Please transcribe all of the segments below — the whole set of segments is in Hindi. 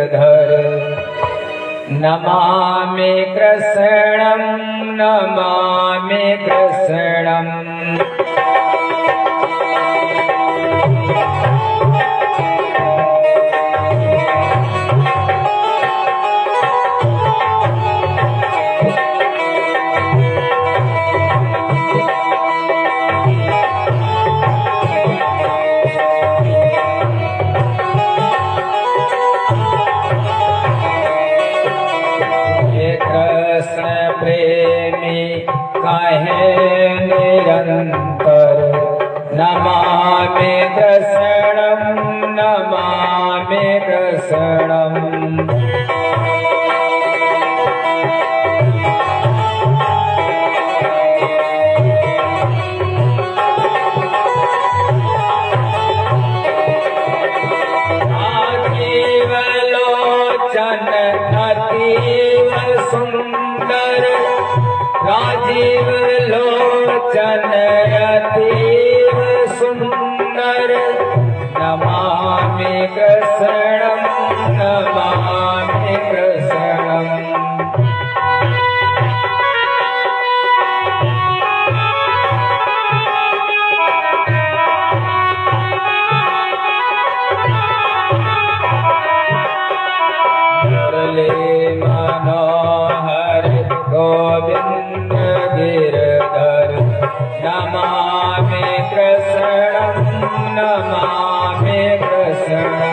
गिरधर नमामि कृष्णं नमामि कृष्णं। कृष्ण प्रेमी कहे निरंतर नमामि कृष्णं नमामि कृष्णं। लोचन अतीव सुंदर राजीव लोचन अतीव सुंदर नमामि कृष्णं नमामि कृष्णं। मनोहर गोविंद गिरधर नमामि कृष्णं नमामि कृष्णं।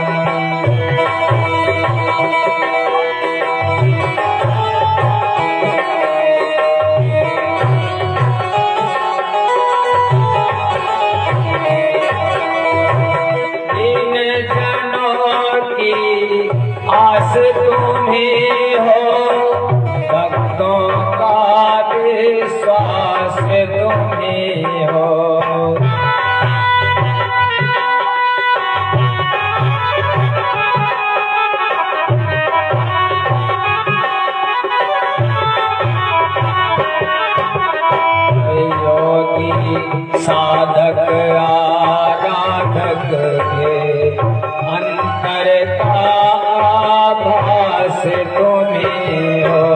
इन जनों की आस तुम्हें हो भक्तों का विश्वास तुम्हें हो। योगी साधक आराधक के अंतर का आभास तुम्हें हो।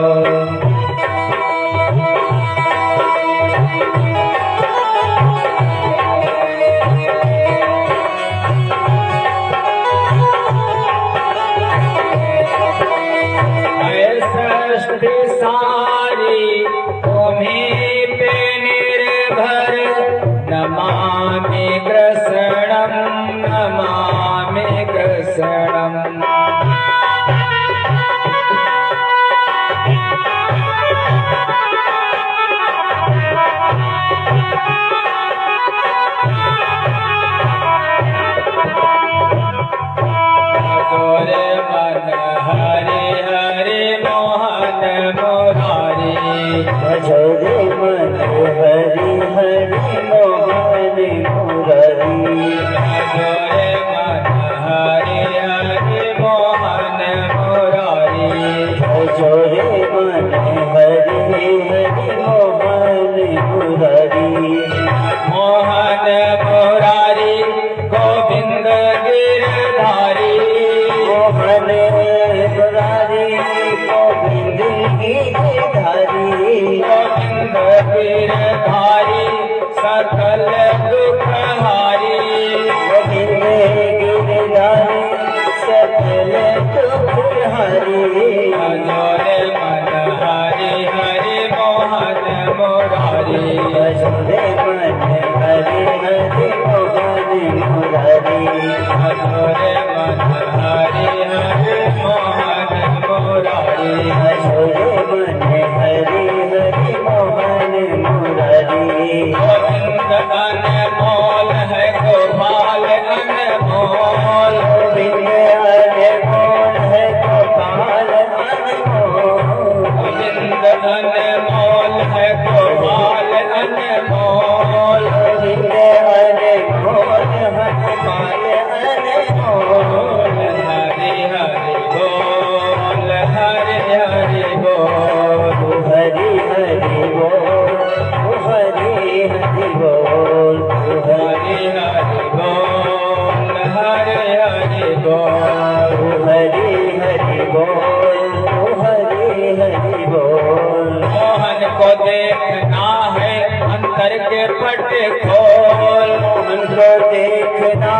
पट खोल, मोहन को देखना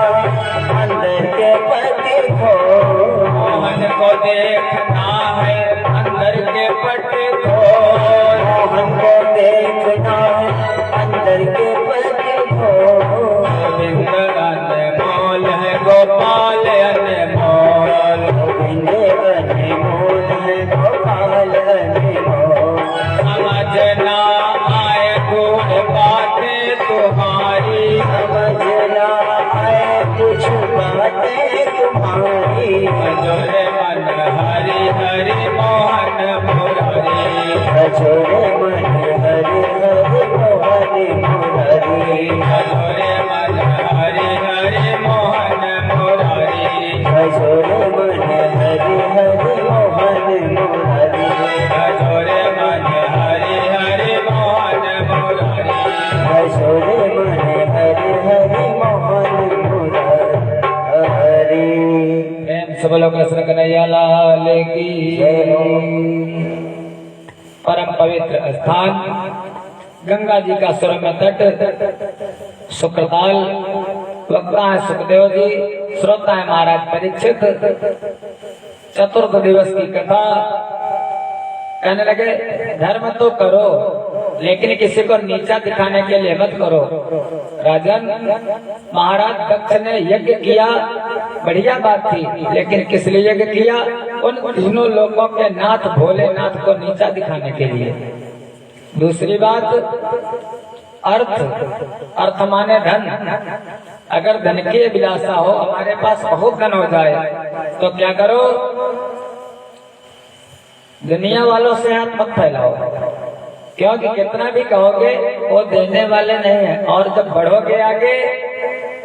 अंदर के पट खोल, मोहन को देखना है अंदर के पट खोल, मोहन को देखना अंदर के पट खोल। गोविंद अनमोल है गोपाल अनमोल, गोविंद अनमोल है गोपाल अनमोल। समझ ना आए गुण बातें तुम्हारी, समझ ना आए कुछ बातें तुम्हारी, भजोरे मन हरि हरि मोहन मुरारी, भजोरे मन हरि हरि मोहन मुरारी, भजोरे मन हरि हरि मोहन मुरारी, भजोरे मन हरि हरि मोहन मुरारी, भजोरे मन हरि हरि मोहन मुरारी। भजोरे मन हरि हरि मोहन मुरारी। प्रेम से बोलो कृष्ण कन्हैया लाल की जय हो। परम पवित्र स्थान गंगा जी का सुरम्य तट शुक्रताल। वक्ता है सुखदेव जी, श्रोता है महाराज परीक्षित। चतुर्थ दिवस की कथा कहने लगे, धर्म तो करो लेकिन किसी को नीचा दिखाने के लिए मत करो। राजन, महाराज दक्ष ने यज्ञ किया, बढ़िया बात थी, लेकिन किस लिए यज्ञ किया? उन तीनों लोगों के नाथ भोलेनाथ को नीचा दिखाने के लिए। दूसरी बात, अर्थ माने धन। अगर धन की अभिलाषा हो, हमारे पास बहुत धन हो जाए तो क्या करो? दुनिया वालों से हाथ मत फैलाओ, क्योंकि कितना भी कहोगे वो देने वाले नहीं है, और जब बढ़ोगे आगे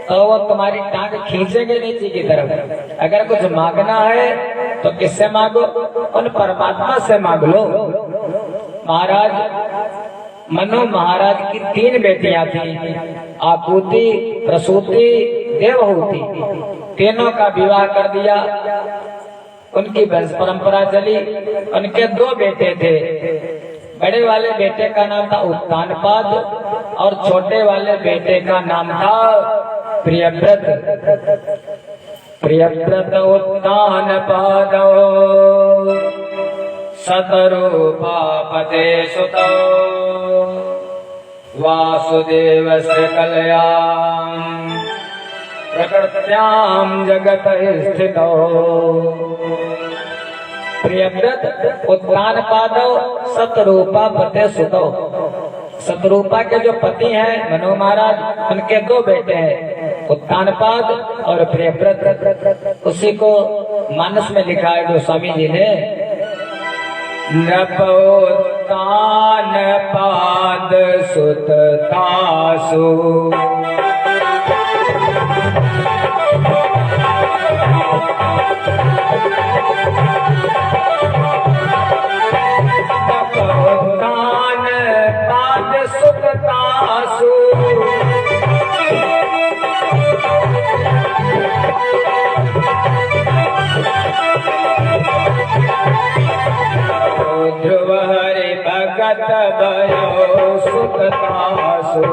तो वो तुम्हारी टांग खींचेंगे नीचे की तरफ। अगर कुछ मांगना है तो किससे मांगो? उन परमात्मा से मांग लो। महाराज मनु महाराज की 3 बेटियां थी, आकुति, प्रसूति, देवहूति। तीनों का विवाह कर दिया, उनकी वंश परंपरा चली। उनके 2 बेटे थे। बड़े वाले बेटे का नाम था उत्तानपाद और छोटे वाले बेटे का नाम था प्रियव्रत। प्रियव्रत उत्तानपाद शतरूपापते सुतौ वासुदेवस्य कलयां प्रकृत्यां जगत स्थितौ। प्रियव्रत उत्तानपादौ शतरूपा पते सुतौ। शतरूपा के जो पति हैं मनु महाराज, उनके 2 बेटे हैं, उत्तानपाद और प्रियव्रत। उसी को मानस में लिखा है गोस्वामी जी ने, नपोत्तानपाद सुत तासु उत्तानपाद सुत तासु ध्रुव हरि भगत भयो सुत तासु।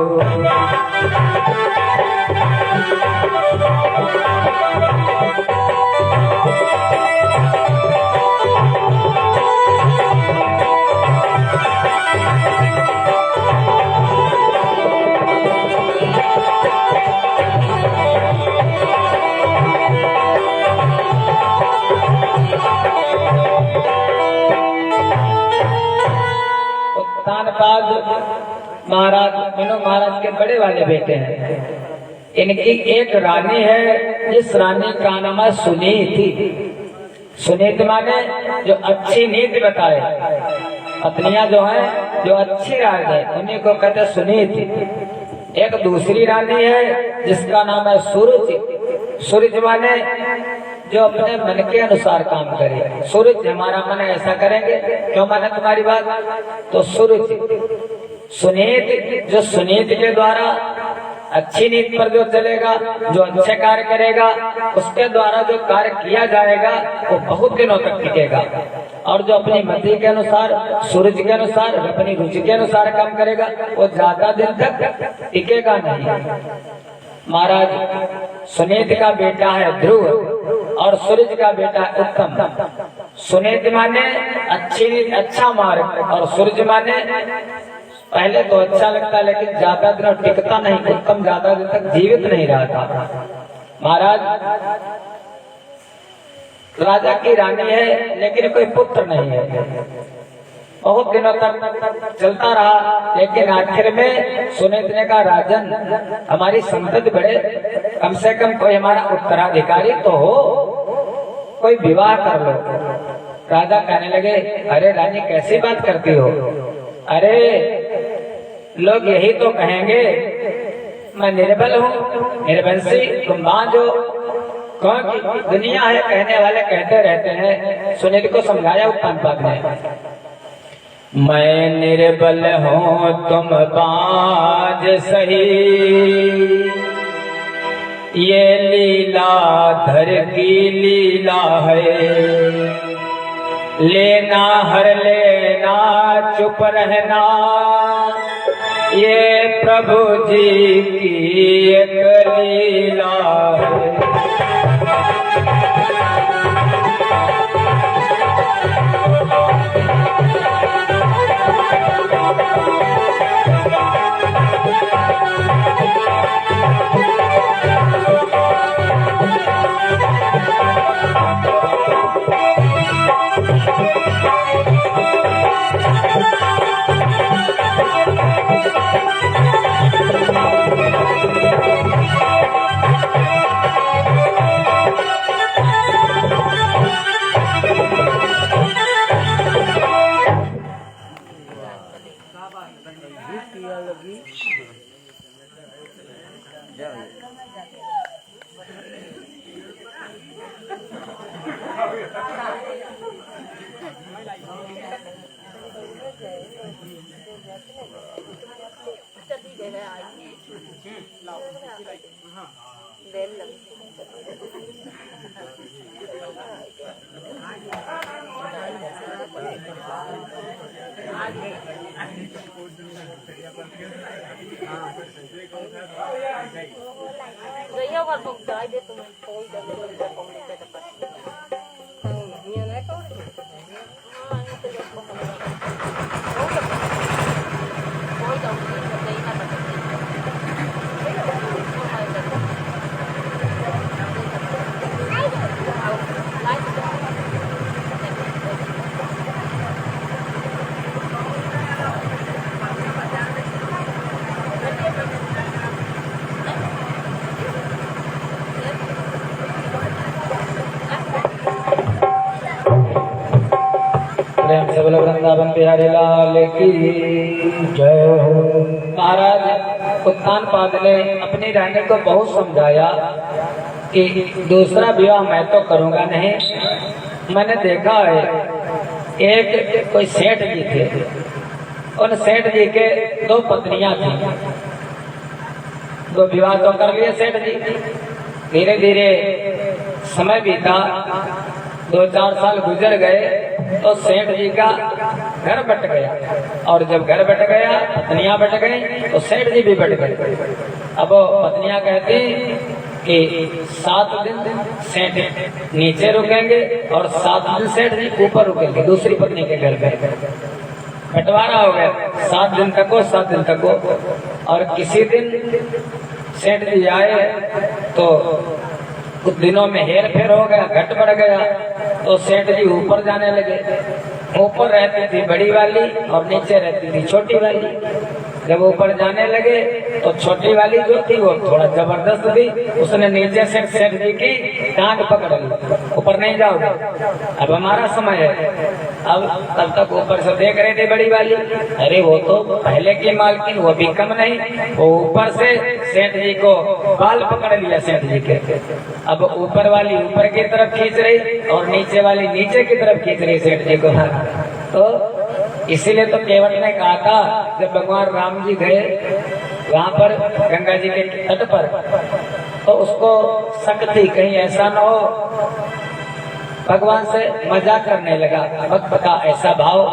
उत्तानपाद महाराज मनु महाराज के बड़े वाले बेटे हैं। इनकी एक रानी है, जिस रानी का नाम है सुनीति। सुनीति माने जो अच्छी नीति बताए। पत्नियां जो है जो अच्छी राय है उन्हीं को कहते सुनीति। एक दूसरी रानी है जिसका नाम है सूरज। सूरज माने जो अपने मन के अनुसार काम करे। सूरज हमारा मन ऐसा करेंगे, क्यों माने तुम्हारी बात? तो सूरज। सुनीत जो सुनीत के द्वारा अच्छी नीति पर जो चलेगा, जो अच्छे कार्य करेगा, उसके द्वारा जो कार्य किया जाएगा वो बहुत दिनों तक टिकेगा। और जो अपनी मति के अनुसार, सूरज के अनुसार, अपनी रुचि के अनुसार काम करेगा वो ज्यादा दिन तक टिकेगा नहीं। महाराज सुनीति का बेटा है ध्रुव और सूरज का बेटा है उत्तम। सुनीति माने अच्छी, अच्छा मार्ग, और सूरज माने पहले तो अच्छा लगता है लेकिन ज्यादा दिन टिकता नहीं। उत्तम ज्यादा दिन तक जीवित नहीं रहता। महाराज राजा की रानी है लेकिन कोई पुत्र नहीं है। बहुत दिनों तक चलता रहा लेकिन आखिर में सुनीति ने कहा राजन हमारी संपत्ति बढ़े, कम से कम कोई हमारा उत्तराधिकारी तो हो, कोई विवाह कर लो। राजा कहने लगे अरे रानी कैसी बात करती हो, अरे लोग यही तो कहेंगे मैं निर्बल हूँ, निर्वंशी, तुम बांझ हो। कौन की दुनिया है कहने वाले कहते रहते हैं। सुनीति को समझाया उत्तानपाद ने, मैं निर्बल हूँ तुम बांझ सही, ये लीलाधर की लीला है। लेना हर लेना चुप रहना, ये प्रभु जी की एक लीला है। Gaya kan pagdai dia tu poi dah boleh dah pom dah dapat. Dia nak kau. Itu dah pom. Poi dah boleh dah dapat. प्रेम से बोलो वृंदावन बिहारी लाल की जय हो। महाराज उत्तानपाद ने अपनी रानी को बहुत समझाया कि दूसरा विवाह मैं तो करूंगा नहीं। मैंने देखा है एक कोई सेठ जी थे, उन सेठ जी के 2 पत्नियां थी, 2 विवाह तो कर लिए सेठ जी। धीरे धीरे समय बीता, 2-4 साल गुजर गए तो सेठ जी का घर बट गया, और जब घर बट गया पत्नियां बट गई तो सेठ जी भी बट गए। अब पत्नियां कहती कि 7 दिन सेठ नीचे रुकेंगे और 7 दिन सेठ जी ऊपर रुकेंगे दूसरी पत्नी के घर पे। बंटवारा हो गया, 7 दिन तक हो, 7 दिन तक हो। और किसी दिन सेठ जी आए तो कुछ दिनों में हेर फेर हो गया, घट बढ़ गया, तो सेठ जी ऊपर जाने लगे। ऊपर रहती थी बड़ी वाली और नीचे रहती थी छोटी वाली। जब ऊपर जाने लगे तो छोटी वाली जो थी वो थोड़ा जबरदस्त थी, उसने नीचे से सेठ जी की टांग पकड़ ली, ऊपर नहीं जाओगे, अब हमारा समय है। अब तब तक ऊपर से देख रही थी बड़ी वाली, अरे वो तो पहले की मालकिन, वो भी कम नहीं, वो ऊपर से सेठ जी को बाल पकड़ लिया सेठ जी के। अब ऊपर वाली ऊपर की तरफ खींच रही और नीचे वाली नीचे की तरफ खींच रही सेठ जी को। तो इसीलिए तो केवट ने कहा था जब भगवान राम जी गए वहां पर गंगा जी के तट पर, तो उसको शक थी कहीं ऐसा न हो, भगवान से मजाक करने लगा। भक्त का ऐसा भाव,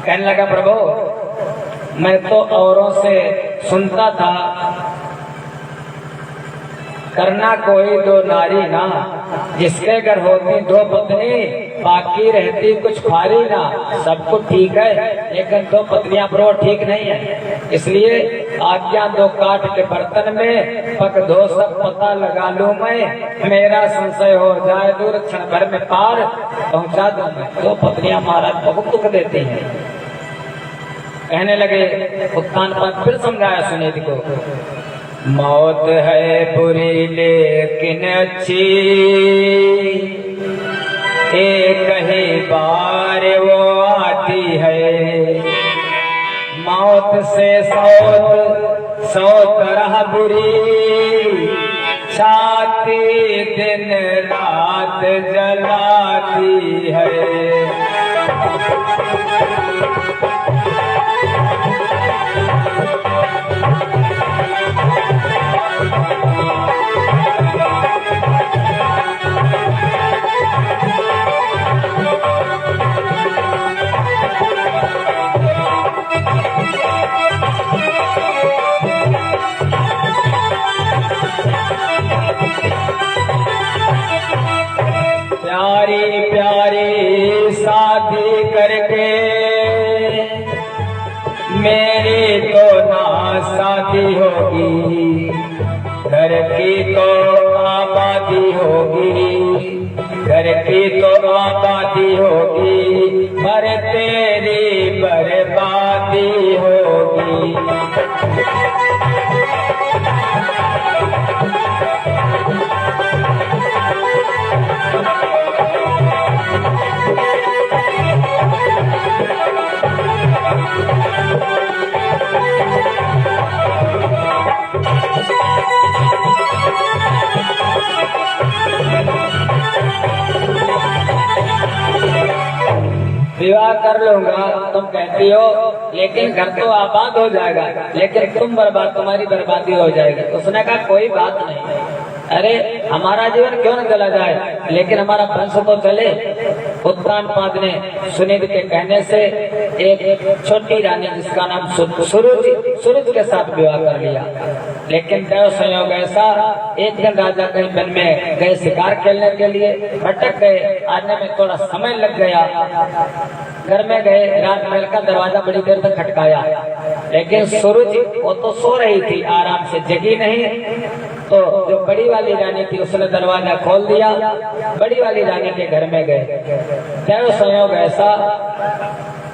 कहने लगा प्रभु मैं तो औरों से सुनता था करना कोई दो नारी ना, जिसके घर होती दो पत्नी बाकी रहती कुछ खारी ना। सब कुछ ठीक है लेकिन दो पत्नियां पर वो ठीक नहीं है, इसलिए आज्ञा दो काट के बर्तन में पक दो सब पता लगा लूं मैं, मेरा संशय हो जाए दूर क्षण भर में पार पहुंचा दूं मैं। दो पत्नियां महाराज बहुत दुख देती हैं। कहने लगे उत्तान पाद फिर समझाया सुनीति को, मौत है बुरी लेकिन अच्छी, एक ही बार वो आती है। मौत से सौ तरह बुरी, छाती दिन रात जलाती है। प्यारी प्यारी शादी करके मेरी तो ना शादी होगी, घर की तो आबादी होगी, घर की तो आबादी होगी, पर तेरी बर्बादी होगी। विवाह कर लूंगा तुम कहती हो, लेकिन घर तो आबाद हो जाएगा, लेकिन तुम बर्बाद, तुम्हारी बर्बादी हो जाएगी। उसने कहा कोई बात नहीं, अरे हमारा जीवन क्यों न चला जाए, लेकिन हमारा वंश तो चले। उत्तान पाद ने सुनीति के कहने से एक छोटी रानी जिसका नाम सूरज के साथ विवाह कर लिया। लेकिन दैव संयोग ऐसा, एक दिन राजा कहीं वन में गए शिकार खेलने के लिए, भटक गए, आने में थोड़ा समय लग गया। घर में गए, रात महल का दरवाजा बड़ी देर तक खटकाया, लेकिन सूरज वो तो सो रही थी, आराम से जगी नहीं। तो जो बड़ी वाली रानी थी उसने दरवाजा खोल दिया, बड़ी वाली रानी के घर में गए। दैव संयोग ऐसा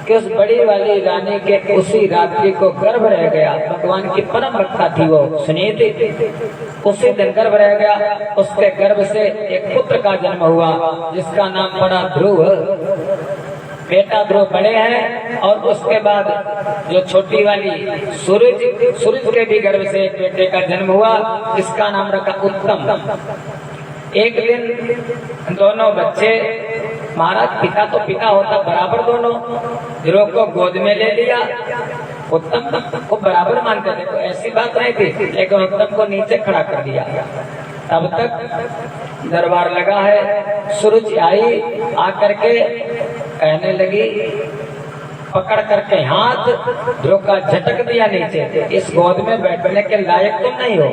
कि उस बड़ी वाली रानी के उसी रात्रि को गर्भ रह गया। भगवान की परम रक्षा थी वो सुनीति, उसी दिन गर्भ रह गया। उसके गर्भ से एक पुत्र का जन्म हुआ जिसका नाम पड़ा ध्रुव। बेटा ध्रुव बड़े हैं, और उसके बाद जो छोटी वाली सूरज के भी गर्भ से एक बेटे का जन्म हुआ जिसका नाम रखा उत्तम। एक दिन दोनों बच्चे, महाराज पिता तो पिता होता बराबर, दोनों ध्रुव को गोद में ले लिया। उत्तम को बराबर मानते थे, तो ऐसी बात नहीं थी, लेकिन उत्तम को नीचे खड़ा कर दिया। तब तक दरबार लगा है। सूरज आई, आकर के कहने लगी, पकड़ करके हाथ ध्रुव का झटक दिया नीचे, इस गोद में बैठने के लायक तुम नहीं हो।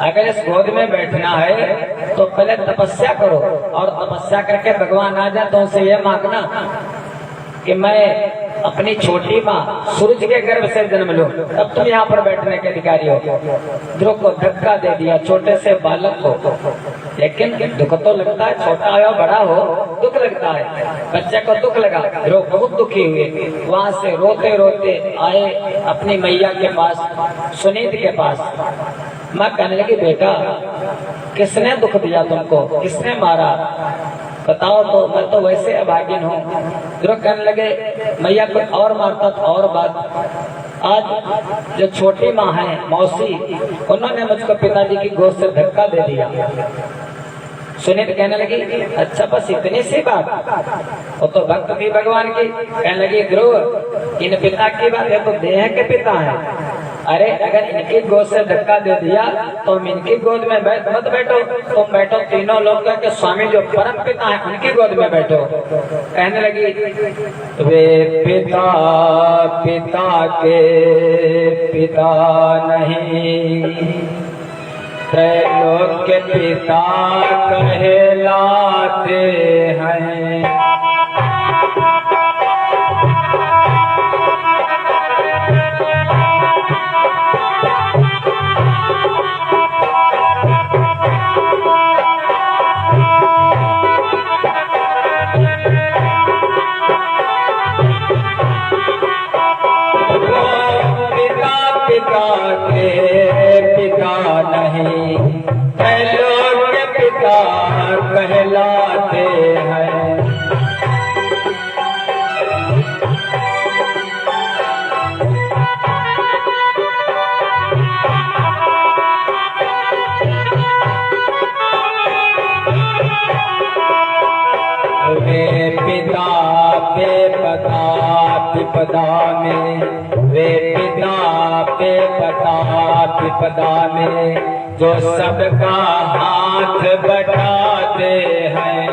अगर इस गोद में बैठना है तो पहले तपस्या करो, और तपस्या करके भगवान आ जाए तो उनसे ये मांगना कि मैं अपनी छोटी माँ सूरज के गर्भ से जन्म लूं, तब तुम यहाँ पर बैठने के अधिकारी हो। ध्रुव को धक्का दे दिया, छोटे से बालक को। लेकिन दुख तो लगता है, छोटा हो बड़ा हो दुख लगता है। बच्चे को दुख लगा, ध्रुव बहुत दुखी हुए। वहाँ से रोते रोते आए अपनी मैया के पास, सुनीति के पास। माँ कहने लगी, बेटा किसने दुख दिया तुमको, किसने मारा, बताओ तो, मैं तो वैसे अभागिन हूँ। ध्रुव कहने लगे, मैया कोई और मारता था और बात। आज जो छोटी माँ है मौसी, उन्होंने मुझको पिताजी की गोद से धक्का दे दिया। सुनीति कहने लगी, अच्छा बस इतनी सी बात, वो तो भक्त थी भगवान की। कहने लगी, ध्रुव इन पिता की बात है तो देह के पिता है, अरे अगर इनकी गोद से धक्का दे दिया तो इनकी गोद में मत बैठो, तुम बैठो तीनों लोग के स्वामी जो परम पिता है उनकी गोद में बैठो। कहने लगी वे पिता पिता के पिता नहीं, त्रैलोक के पिता कहलाते हैं। कहलाते हैं। वे पिता पे पता विपदा में, वे पिता पे पता विपदा में जो सबका हाथ बटाते हैं।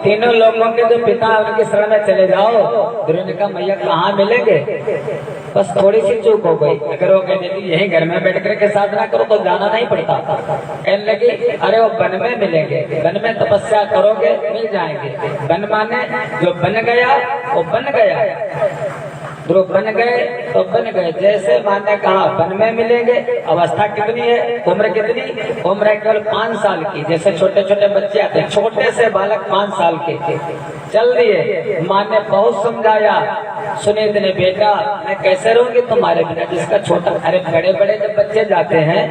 तीनों लोगों के जो पिता उनके शरण में चले जाओ। ध्रुव ने कहा मैया कहाँ मिलेंगे? बस थोड़ी सी चूक हो गई, अगर वो कह देती यही घर में बैठ करके साधना करो तो जाना नहीं पड़ता। कहने लगी अरे वो वन में मिलेंगे, वन में तपस्या करोगे मिल जाएंगे। वन माने जो बन गया वो बन गया, ध्रुव बन गए तो बन गए। जैसे माँ ने कहा वन में मिलेंगे। अवस्था कितनी है, उम्र कितनी? उम्र है केवल 5 साल की। जैसे छोटे छोटे बच्चे आते हैं, छोटे से बालक 5 साल के चल दिए। माँ ने बहुत समझाया, सुनीत ने बेटा मैं कैसे रहूंगी तुम्हारे बिना, जिसका छोटा। अरे बड़े बड़े जब बच्चे जाते हैं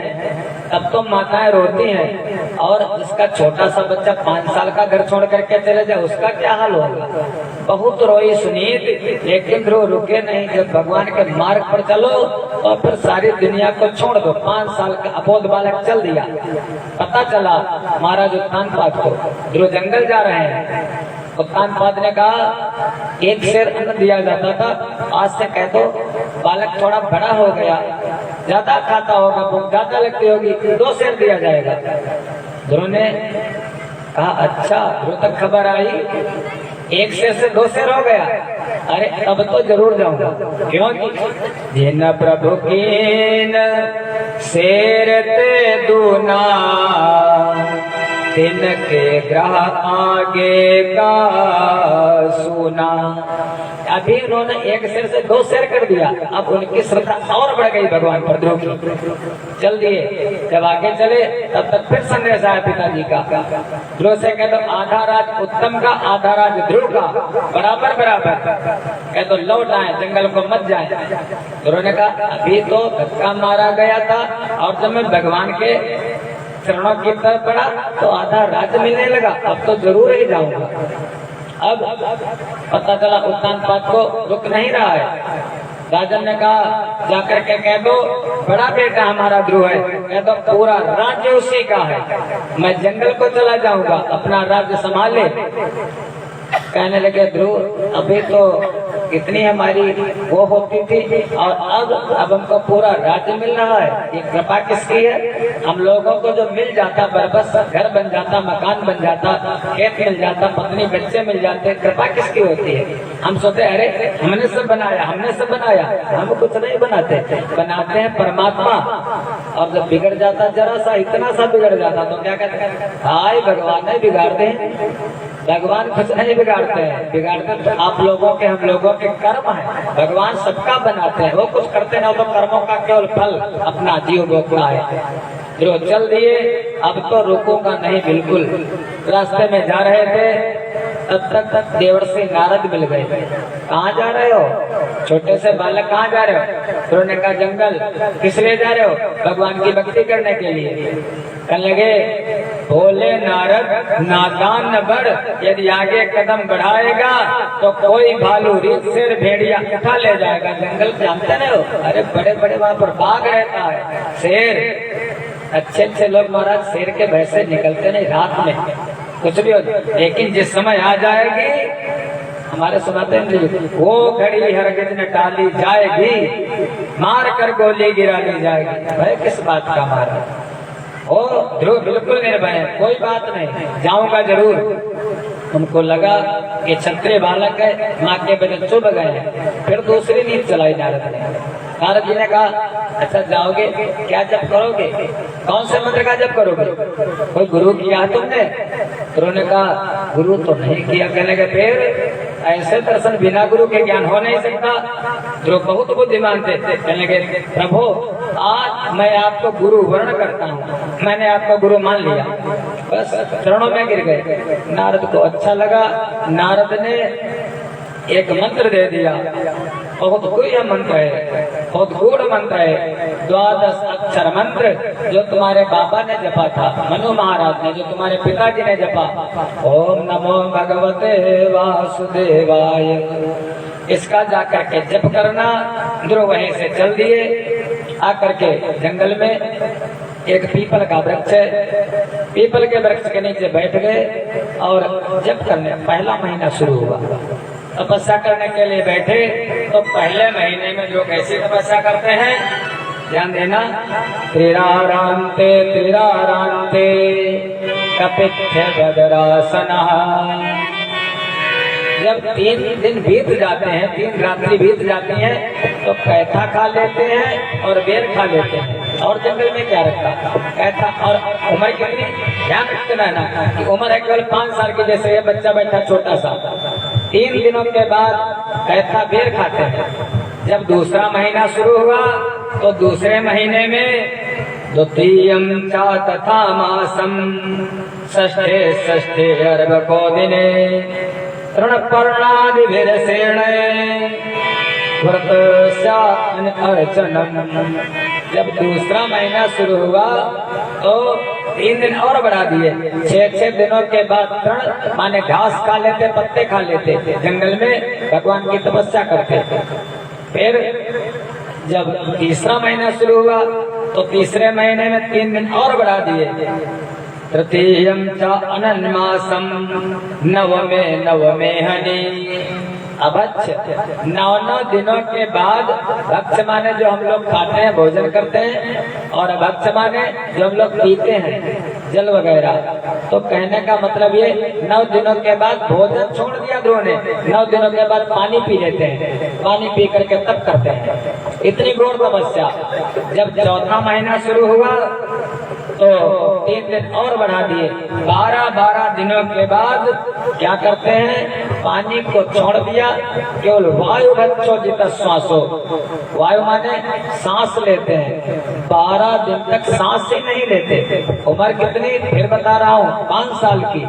तब तो माताएं रोती हैं, और जिसका छोटा सा बच्चा 5 साल का घर छोड़ करके चले जाए उसका क्या हाल होगा। बहुत रोई सुनीत, लेकिन ध्रुव रुके नहीं। जब भगवान के मार्ग पर चलो तो फिर सारी दुनिया को छोड़ दो। 5 साल का अबोध बालक चल दिया। पता चला महाराज उत्तानपाद को, ध्रुव जंगल जा रहे हैं। उत्तानपाद ने कहा 1 शेर अन्न दिया जाता था, आज से कह दो बालक थोड़ा बड़ा हो गया, ज्यादा खाता होगा, भूख ज्यादा लगती होगी, 2 शेर दिया जाएगा। ध्रुव ने कहा अच्छा। ध्रुव तक खबर आई 1 शेर से 2 शेर हो गया। अरे अब तो जरूर जाऊंगा, क्योंकि जिन प्रभु कीन शेर ते दूना, तिनके ग्रह आगे का सुना। अभी उन्होंने 1 शेर से 2 शेर कर दिया, अब उनकी श्रद्धा और बढ़ गई भगवान पर। ध्रुव की चल दिए। जब आगे चले तब तक फिर संदेश आया पिताजी का। ध्रुव से कह दो आधा राज उत्तम का, आधा राज ध्रुव का, बराबर बराबर। कह दो लौट आए, जंगल को मत जाए। ध्रुव ने कहा अभी तो धक्का मारा गया था, और जब मैं भगवान के चरणों की तरफ बढ़ा तो आधा राज्य मिलने लगा, अब तो जरूर ही जाऊंगा। अब पता चला उत्तानपाद को रुक नहीं रहा है। राजन ने कहा जाकर के कह दो बड़ा बेटा हमारा ध्रुव है, कह दो पूरा राज्य उसी का है, मैं जंगल को चला जाऊंगा, अपना राज्य संभाले। कहने लगे ध्रुव अभी तो इतनी हमारी वो होती थी, और अब हमको पूरा राज्य मिल रहा है, ये कृपा किसकी है? हम लोगों को जो मिल जाता बरबस घर बन जाता, मकान बन जाता, खेत मिल जाता, पत्नी बच्चे मिल जाते, कृपा किसकी होती है? हम सोचते अरे हमने सब बनाया, हमने सब बनाया, हम कुछ नहीं बनाते, बनाते हैं परमात्मा। और जब बिगड़ जाता जरा सा, इतना सा बिगड़ जाता तो क्या कहते हैं? हाय भगवान नहीं बिगाड़ते हैं, भगवान कुछ नहीं बिगाड़ते हैं, बिगाड़ते तो आप लोगों के हम लोगों के कर्म है। भगवान सबका बनाते हैं, वो कुछ करते ना तो कर्मों का केवल फल अपना जीव भोगता है। जो चल दिए, अब तो रुकूंगा नहीं बिल्कुल। रास्ते में जा रहे थे तब तक देवर्षि नारद मिल गए। कहाँ जा रहे हो? छोटे से बालक कहाँ जा रहे हो? उन्होंने कहा जंगल। किस लिए जा रहे हो? भगवान की भक्ति करने के लिए। कहने लगे बोले नारद नादान न बढ़, यदि आगे कदम बढ़ाएगा तो कोई भालू रीछ शेर भेड़िया उठा ले जाएगा। जंगल जानते नहीं हो, अरे बड़े बड़े वहां पर बाघ रहता है, शेर, अच्छे अच्छे लोग महाराज शेर के भय से निकलते नहीं रात में, कुछ भी हो, लेकिन जिस समय आ जाएगी, हमारे सुनाते हैं वो घड़ी हरगिज न टाली जाएगी, मार कर गोली गिरा ली जाएगी। भय किस बात का मारा? ओ ध्रुव बिल्कुल निर्भय है, कोई बात नहीं, जाऊंगा जरूर। उनको लगा कि क्षत्रिय बालक है, माँ के बने चुभ गए। फिर दूसरी नींद चलाई नारद ने। नारद जी ने कहा अच्छा जाओगे, क्या जप करोगे? कौन से मंत्र का जप करोगे? कोई गुरु किया तुमने? गुरु ने कहा गुरु तो नहीं किया। कहने के फिर ऐसे दर्शन बिना गुरु के ज्ञान हो नहीं सकता। जो बहुत बुद्धिमान थे, कहने के प्रभु आज मैं आपको गुरु वर्ण करता हूँ, मैंने आपको गुरु मान लिया। बस चरणों में गिर गए। नारद को अच्छा लगा। नारद ने एक मंत्र दे दिया, बहुत गुह्य मंत्र है, बहुत गूढ़ मंत्र है, 12 अक्षर मंत्र जो तुम्हारे बाबा ने जपा था, मनु महाराज ने, जो तुम्हारे पिताजी ने जपा। ओम नमो भगवते वासुदेवाय। इसका जाकर के जप करना। ध्रुव वहीं से चल दिए। आकर के जंगल में एक पीपल का वृक्ष है, पीपल के वृक्ष के नीचे बैठ गए और जप करने। पहला महीना शुरू हुआ। तपस्या करने के लिए बैठे तो पहले महीने में लोग ऐसी तपस्या करते हैं, ध्यान देना, त्रिरारांते कपित्थ बदरासना। जब 3 दिन बीत जाते हैं, 3 रात्रि बीत जाती हैं, तो कैथा खा लेते हैं और बेर खा लेते हैं। और जंगल में क्या रखता? कैथा। और उम्र कितनी? ध्यान रखते रहना कि उम्र है केवल 5 साल की, जैसे ये बच्चा बैठा छोटा सा। 3 दिनों के बाद कैथा बेर खाते हैं। जब दूसरा महीना शुरू हुआ तो दूसरे महीने में द्वितीयं च तथा मासम षष्ठे अर्भ को दिने तृणपर्णादिभिर्षेण अर्चनम। जब दूसरा महीना शुरू हुआ तो 3 दिन और बढ़ा दिए। 6 दिनों के बाद तृण माने घास खा लेते, पत्ते खा लेते, जंगल में भगवान की तपस्या करते। फिर जब तीसरा महीना शुरू हुआ तो तीसरे महीने में 3 दिन और बढ़ा दिए। तृतीयं च अनन्मासम नवमे हनि अभक्ष। 9 दिनों के बाद भक्ष माने जो हम लोग खाते हैं, भोजन करते हैं, और अभक्ष माने जो हम लोग पीते हैं, जल वगैरह। तो कहने का मतलब ये 9 दिनों के बाद भोजन छोड़ दिया ध्रुव ने। 9 दिनों के बाद पानी पी लेते हैं, पानी पी करके तब करते हैं। इतनी घोर तपस्या। जब चौथा महीना शुरू हुआ तो 3 दिन और बढ़ा दिए। 12 दिनों के बाद क्या करते हैं? पानी को छोड़ दिया, केवल वायु बच्चों जितना श्वासो। वायु माने सांस लेते हैं। 12 दिन तक सांस ही नहीं लेते। उम्र कितनी? फिर बता रहा हूँ, 5 साल की।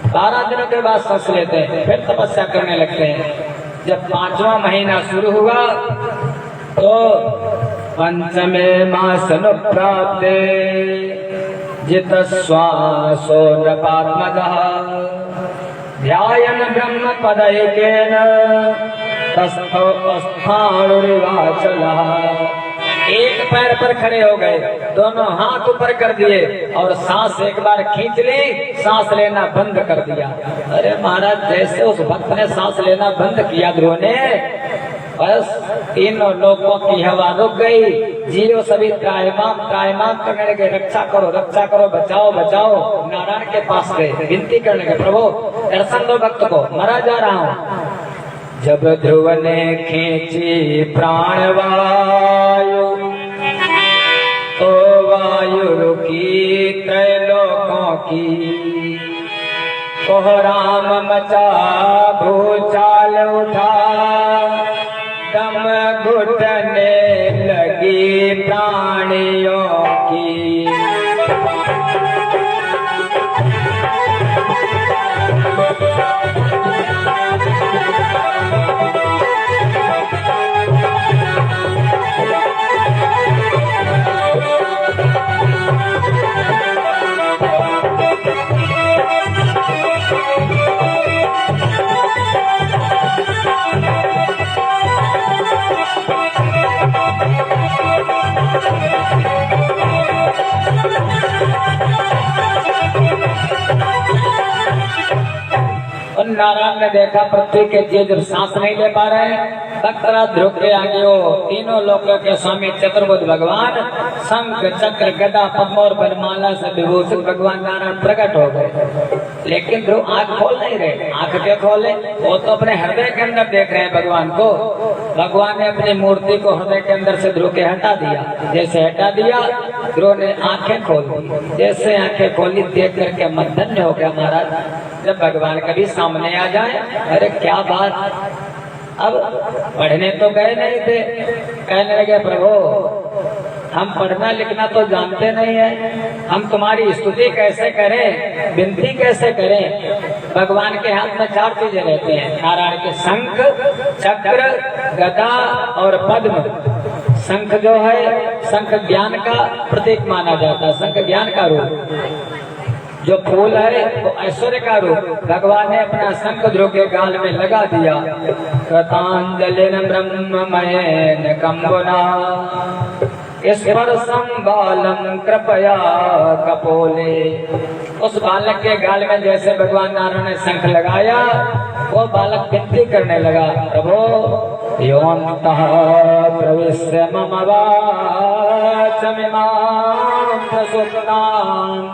12 दिनों के बाद सांस लेते हैं, फिर तपस्या करने लगते हैं। जब 5वां महीना शुरू हुआ तो पंचमे मासनु प्राप्ते जित श्वासो नृपात्मजः ध्यायन् ब्रह्म पदैकेन तस्थो स्थाणुरिवाचलः। एक पैर पर खड़े हो गए, दोनों हाथ ऊपर कर दिए और सांस एक बार खींच ली, सांस लेना बंद कर दिया। अरे महाराज, जैसे उस भक्त ने सांस लेना बंद किया ध्रुव ने, बस तीनों लोगों की हवा रुक गई। जीव सभी त्रायमाम करने लगे, रक्षा करो, बचाओ बचाओ। नारायण के पास गए, विनती करने लगे, प्रभु दर्शन दो भक्त को, मरा जा रहा हूँ। जब ध्रुव ने खींची प्राणवायु तो वायु रुकी त्रैलोकों की। कोहराम मचा भूचाल उठा दम घुटने लगी प्राणियों की। नारायण ने देखा पृथ्वी के जीव जब सांस नहीं ले पा रहे हैं, भक्तराज ध्रुव के आगे वो तीनों लोकों के स्वामी चतुर्भुज भगवान शंख चक्र गदा पद्म और वनमाला से विभूषित भगवान नारायण प्रकट हो गए। लेकिन ध्रुव आंख खोल नहीं रहे। आंख के खोले, वो तो अपने हृदय के अंदर देख रहे हैं भगवान को। भगवान ने अपनी मूर्ति को हृदय के अंदर से ध्रुव के हटा दिया। जैसे हटा दिया, ध्रुव ने आंखें खोल दी। जैसे आंखें खोली, देख करके मन धन्य हो गया महाराज। जब भगवान कभी सामने आ जाए, अरे क्या बात, अब पढ़ने तो गए नहीं थे, कहने लगे प्रभु हम पढ़ना लिखना तो जानते नहीं है, हम तुम्हारी स्तुति कैसे करें, विनती कैसे करें। भगवान के हाथ में 4 चीजें रहती हैं, नारायण के शंख चक्र गदा और पद्म। शंख जो है, शंख ज्ञान का प्रतीक माना जाता है, शंख ज्ञान का रूप। जो फूल है वो ऐश्वर्य का रूप। भगवान ने अपना शंख ध्रुव के गाल में लगा दिया। कृतांजलिन ब्रह्ममयेन कंबुना स्पर्शं बालम कृपया कपोले। उस बालक के गाल में जैसे भगवान नारायण ने शंख लगाया, वो बालक विनती करने लगा, प्रभु योऽन्तः प्रविश्य मम वाचमिमां प्रसुप्ताम्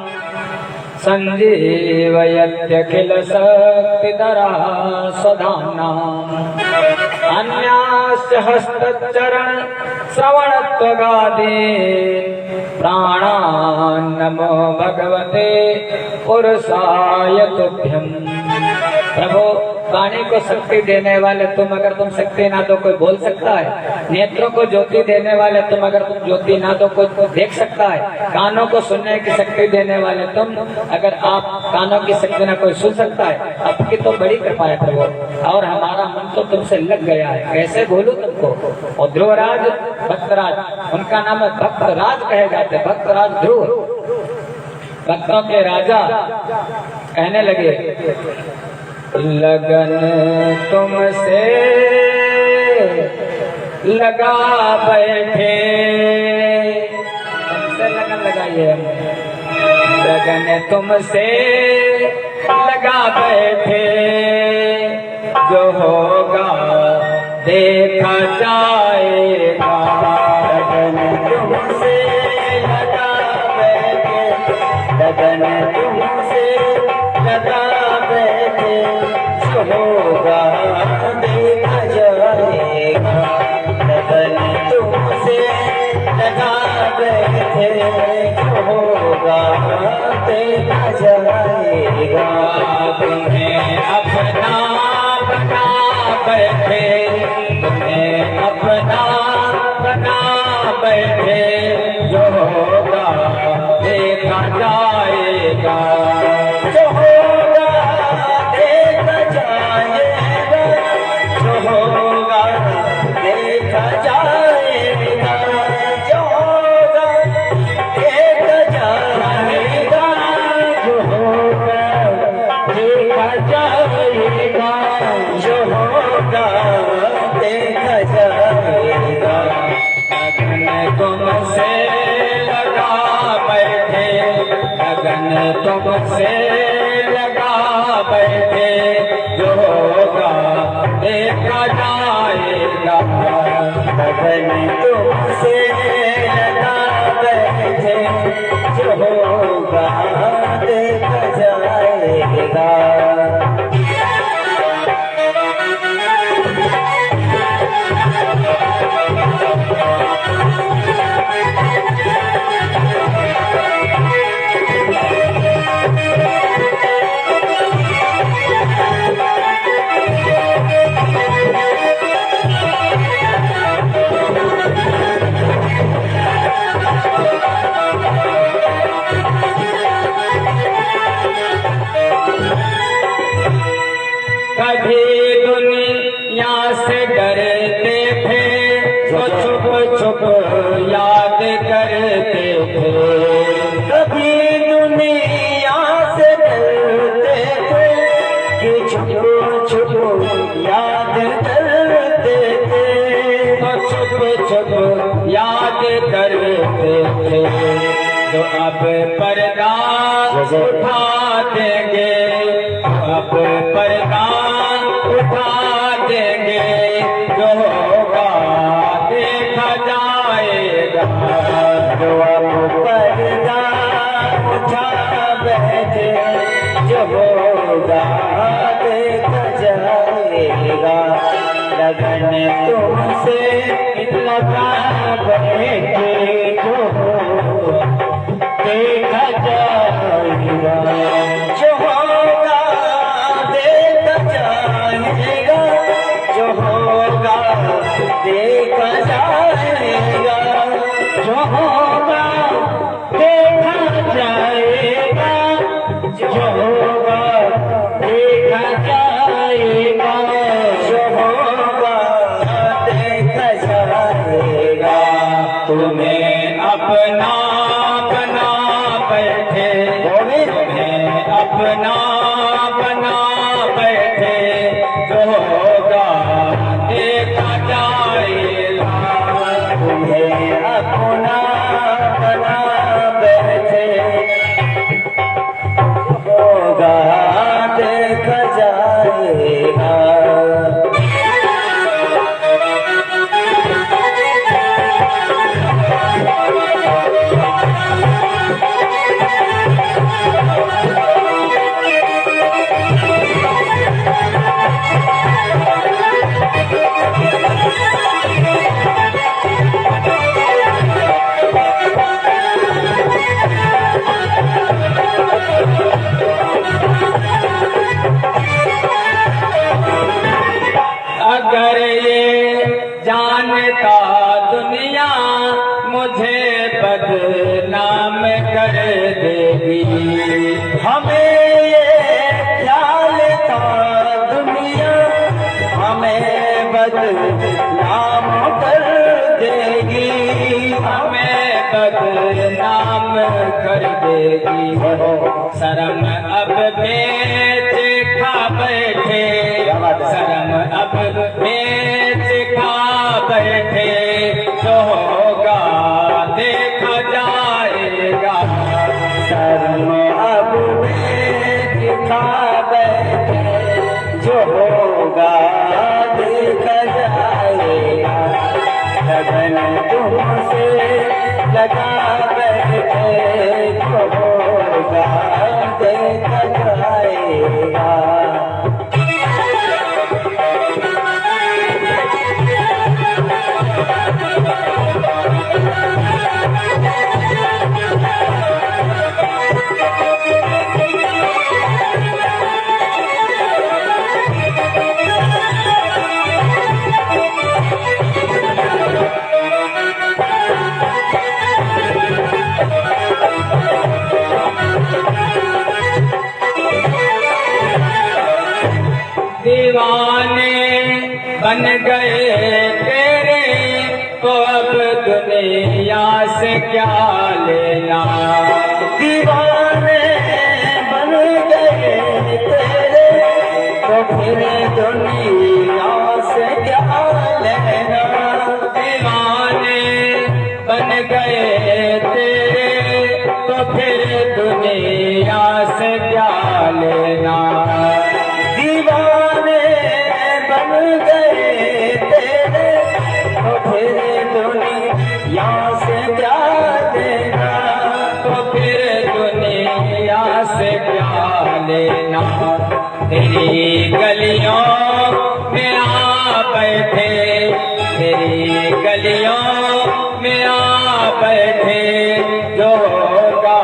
संजीवयत्यखिल शक्तिधरा स्वधाम्नाम्। अन्यास्य हस्तचरण श्रवणत्वगादि प्राणान् नमो भगवते पुरुषाय तुभ्यम्। प्रभु वाणी को शक्ति देने वाले तुम, अगर तुम शक्ति ना दो कोई बोल सकता है। नेत्रों को ज्योति देने वाले तुम, अगर तुम ज्योति ना दो कोई देख सकता है। कानों को सुनने की शक्ति देने वाले तुम, अगर आप कानों की शक्ति ना कोई सुन सकता है। आपकी तो बड़ी कृपा है प्रभु, और हमारा मन तो तुमसे लग गया है, कैसे बोलूं तुमको। और ध्रुवराज भक्तराज, उनका नाम है भक्तराज कहे जाते, भक्तराज ध्रुव, भक्तों के राजा। कहने लगे लगन तुमसे लगा बैठे, हमसे लगन लगाइए, लगन तुमसे लगा बैठे, जो होगा देखा जाएगा। लगन तुमसे लगा बैठे, लगन तुमसे लगा बैठे, जो होगा देखा जाएगा। लगन तुमसे लगा बैठे, जो होगा देखा जाएगा। तुम्हें अपना बना बैठे, तुम्हें अपना बना बैठे, जो होगा देखा जाएगा। जो होगा देखा जाएगा, जो होगा देखा जाएगा, जो होगा देखा जाएगा, जो होगा देखा जाएगा, जो होगा देखा जाएगा। लगन तुमसे लगा बैठे, लगन तुमसे लगा बैठे, जो होगा देखा जाएगा। लगन तुमसे लगा बैठे, जो होगा देखा जाएगा। कभी दुनिया से डरते थे, जो छुप छुप याद करते थे। कभी दुनिया से डरते थे, कि छुप छुप याद करते थे। तो छुप छुप याद करते थे, जो अब पर्दा उठा देंगे, अब पर्दा बैठे जो होगा देखा जाएगा। लगन तुमसे लगा बैठे जो होगा देखा जाएगा। जो होगा देखा जाएगा। जो होगा देखा जाएगा। जो होगा देखा जाएगा। जो होगा देखा जाएगा। जो होगा देखा जाएगा। तुम्हें अपना बना बैठे तुम्हें अपना बना बैठे जो होगा देखा जाएगा। तुम्हें अपना बना बैठे होगा देखा जाएगा। अगर ये जानता दुनिया मुझे बदनाम कर देगी। हमें ये ख्याल था दुनिया हमें बदनाम कर देगी। हमें बदनाम कर देगी। शर्म अब बेच खा बैठे शर्म अब बेच खा बैठे जो होगा देखा जाएगा। शर्म अब बेच खा बैठे जो होगा देखा जाएगा। लगन तुमसे लगा बैठे जो होगा देखा जाएगा। दीवाने बन गए तेरे तो अब दुनिया से क्या लेना। दीवाने बन गए तेरे तो फिर दुनिया से क्या लेना। दीवाने बन गए तेरे तो फिर दुनिया से क्या लेना। दीवाने बन गए तेरे तो फिर दुनिया से क्या लेना। तो फिर दुनिया से क्या लेना। तेरी गलियों में आ बैठे तेरी गलियों में आ बैठे जो होगा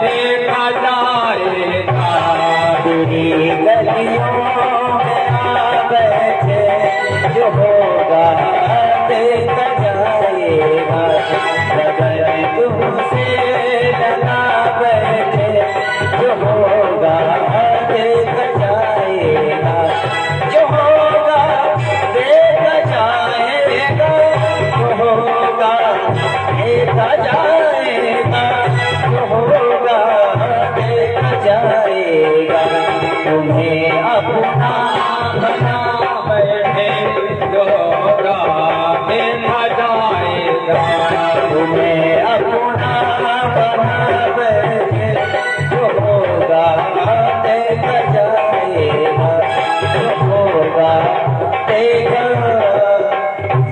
देखा जाएगा। तेरी गलियों में आ बैठे जो होगा देखा जाएगा। लगन तुमसे लगा बैठे जो होगा देखा जाएगा। जो होगा देखा जाएगा। जो होगा देखा जाएगा। जो होगा देखा जाएगा। तुम्हें अपना बना बैठे जो होगा देखा जाएगा। तुम्हें अपना बना बैठे जो होगा देखा जाएगा। जो होगा देखा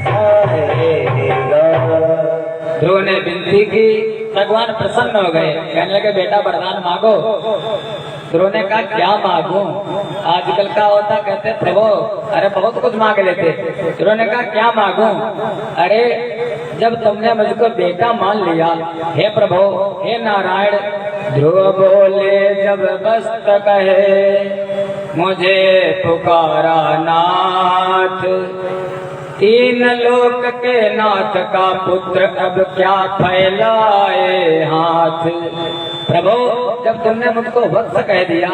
जाएगा। ध्रुव ने बिनती विनती की, भगवान प्रसन्न हो गए, कहने लगे बेटा वरदान मांगो। ध्रुव ने कहा क्या मांगूं? आजकल का होता कहते प्रभु अरे बहुत कुछ मांग लेते। ध्रुव ने कहा क्या मांगूं? अरे जब तुमने मुझको बेटा मान लिया, हे प्रभु हे नारायण। ध्रुव बोले जब बस्त कहे मुझे पुकारा नाथ, तीन लोक के नाथ का पुत्र अब क्या फैलाए हाथ। प्रभु जब तुमने मुझको वत्स कह दिया,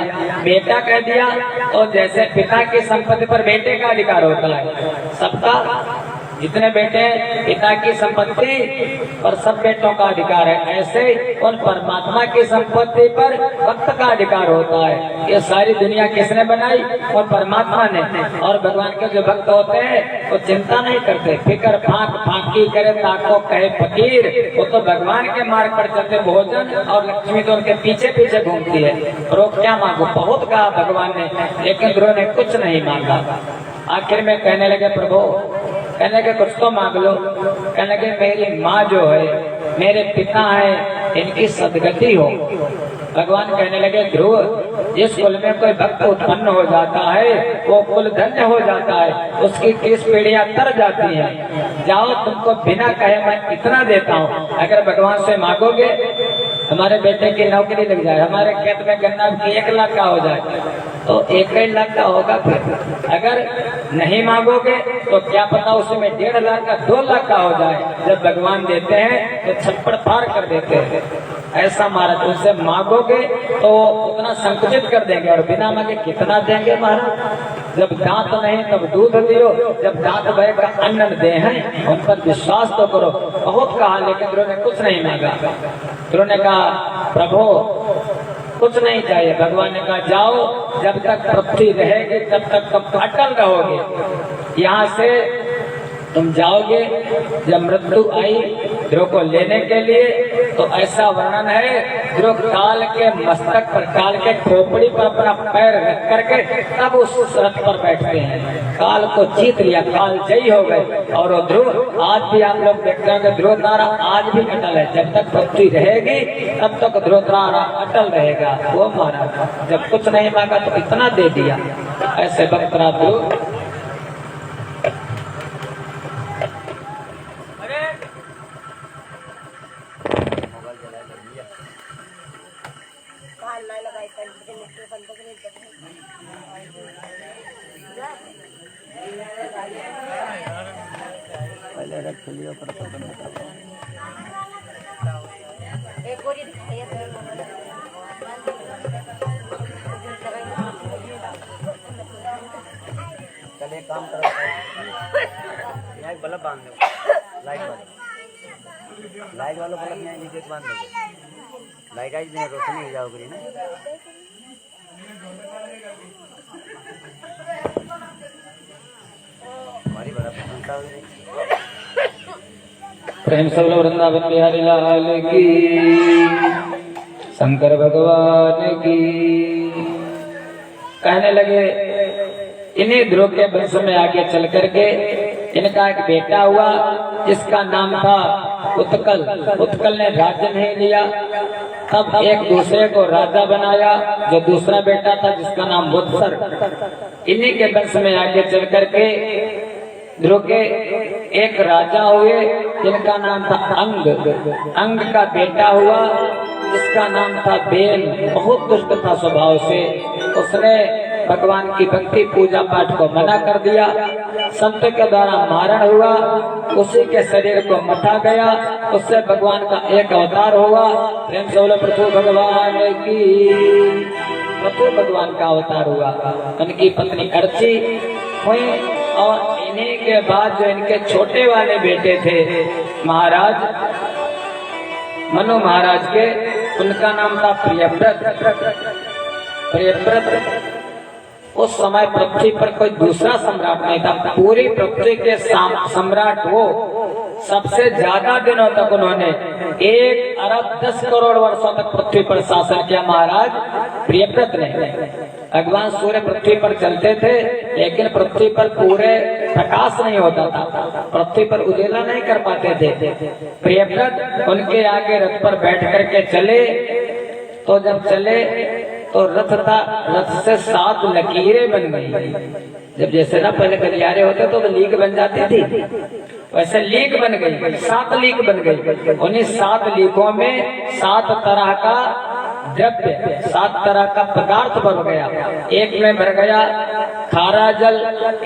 बेटा कह दिया, और जैसे पिता की संपत्ति पर बेटे का अधिकार होता है, सबका जितने बेटे पिता की संपत्ति पर सब बेटों का अधिकार है, ऐसे उन परमात्मा की संपत्ति पर भक्त का अधिकार होता है। ये सारी दुनिया किसने बनाई? और परमात्मा ने। और भगवान के जो भक्त होते हैं वो चिंता नहीं करते, फिक्र फाक फाकी करे ताको कहे फकीर। वो तो भगवान के मार्ग पर चलते, भोजन और लक्ष्मी तो उनके पीछे पीछे घूमती है। और वो क्या मांगो? बहुत कहा भगवान ने, लेकिन ध्रुव ने कुछ नहीं मांगा। आखिर में कहने लगे प्रभु, कहने के कुछ तो मांग लो। कहने लगे मेरी माँ जो है, मेरे पिता है, इनकी सदगति हो। भगवान कहने लगे ध्रुव, जिस कुल में कोई भक्त उत्पन्न हो जाता है वो कुल धन्य हो जाता है, उसकी 30 पीढ़ियां तर जाती हैं। जाओ तुमको बिना कहे मैं इतना देता हूँ, अगर भगवान से मांगोगे हमारे बेटे की नौकरी लग जाए, हमारे खेत में गन्ना 1 लाख का हो जाए, तो 1 लाख का होगा। फिर अगर नहीं मांगोगे तो क्या पता उसमें 1.5 लाख का 2 लाख का हो जाए। जब भगवान देते हैं तो छप्पड़ फाड़ कर देते हैं। ऐसा महाराज उनसे मांगोगे तो उतना संकुचित कर देंगे, और बिना मांगे कितना देंगे महाराज? जब दांत नहीं तब दूध दियो, जब दांत भरेगा अन्न दे हैं, उन पर विश्वास तो करो। बहुत कहा, लेकिन ध्रुव ने कुछ नहीं मांगा। ध्रुव ने कहा प्रभु कुछ नहीं चाहिए। भगवान ने कहा जाओ, जब तक पृथ्वी रहेगी तब तक तुम अटल रहोगे। यहाँ से तुम जाओगे, जब मृत्यु आई ध्रुव को लेने के लिए, तो ऐसा वर्णन है ध्रुव काल के मस्तक पर, काल के खोपड़ी पर अपना पैर रख करके तब उस रथ पर बैठते हैं। काल को जीत लिया, काल जयी हो गए। और वो ध्रुव आज भी आप लोग देखते हैं कि ध्रुव तारा आज भी अटल है। जब तक पृथ्वी रहेगी तब तक ध्रुव तारा अटल रहेगा। वो महाराज जब कुछ नहीं मांगा तो इतना दे दिया। ऐसे भक्तरा ध्रुव। पहले रख लियो पर एक और ये दिखाइए चलिए काम करो, लाइट बल्ब बांध दो, लाइट वालों बल्ब में नीचे बांध दो, लाइट आज नहीं रोशनी हो जाओगी ना। हमारी बड़ा प्रशंसा हो रही। प्रेम से बोलो वृंदावन बिहारी लाल की, शंकर भगवान की। कहने लगे इन्हीं ध्रुव के वंश में आगे चल करके इनका एक बेटा हुआ जिसका नाम था उत्कल। उत्कल ने राज्य नहीं लिया, तब एक दूसरे को राजा बनाया जो दूसरा बेटा था जिसका नाम वत्सर। इन्हीं के वंश में आगे चल करके ध्रुव के एक राजा हुए जिनका नाम था अंग। अंग का बेटा हुआ जिसका नाम था बेल। बहुत दुष्ट था स्वभाव से, उसने भगवान की भक्ति पूजा पाठ को मना कर दिया। संत के द्वारा मारण हुआ, उसी के शरीर को मथा गया, उससे भगवान का एक अवतार हुआ। प्रेम से बोलो प्रभु भगवान की। प्रभु भगवान का अवतार हुआ। उनकी पत्नी अर्ची हुई, और इन्हीं के बाद जो इनके छोटे वाले बेटे थे महाराज मनु महाराज के, उनका नाम था प्रियव्रत। प्रियव्रत उस समय पृथ्वी पर कोई दूसरा सम्राट नहीं था, पूरी पृथ्वी के सम्राट वो। सबसे ज्यादा दिनों तक उन्होंने 1 अरब 10 करोड़ वर्षों तक पृथ्वी पर शासन किया महाराज प्रियव्रत ने। भगवान सूर्य पृथ्वी पर चलते थे, लेकिन पृथ्वी पर पूरे प्रकाश नहीं होता था, पृथ्वी पर उजाला नहीं कर पाते थे। प्रियव्रत उनके आगे रथ पर बैठ करके चले, तो जब चले तो रथ था, रथ से 7 लकीरें बन गई। जब जैसे ना पहले गलियारे होते तो लीक बन जाती थी, वैसे लीक बन गई, 7 लीक बन गई। उन्हीं 7 लीकों में 7 तरह का द्रव्य, 7 तरह का पदार्थ भर गया। एक में भर गया खारा जल,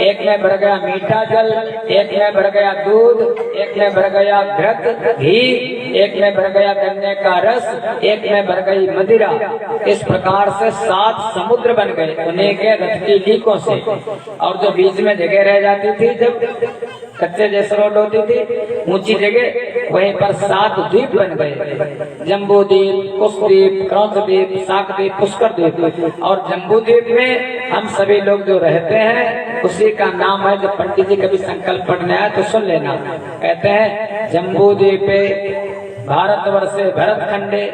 एक में भर गया मीठा जल, एक में भर गया दूध, एक में भर गया घृत घी, एक में भर गया गन्ने का रस, एक में भर गई मदिरा। इस प्रकार से 7 समुद्र बन गए उन्हीं के रथ की लीकों से। और जो बीच में जगह रह जाती थी, जब कच्चे जैसे रोड होती थी ऊंची जगह, वहीं पर 7 द्वीप बन गए, जम्बू द्वीप, कुशद्वीप, क्रौंचद्वीप, शाकद्वीप, पुष्कर द्वीप। और जम्बू द्वीप में हम सभी लोग जो रहते हैं उसी का नाम है, जब पंडित जी कभी संकल्प पढ़ने आए तो सुन लेना, कहते हैं जम्बू द्वीपे भारतवर्षे भरत खंडे।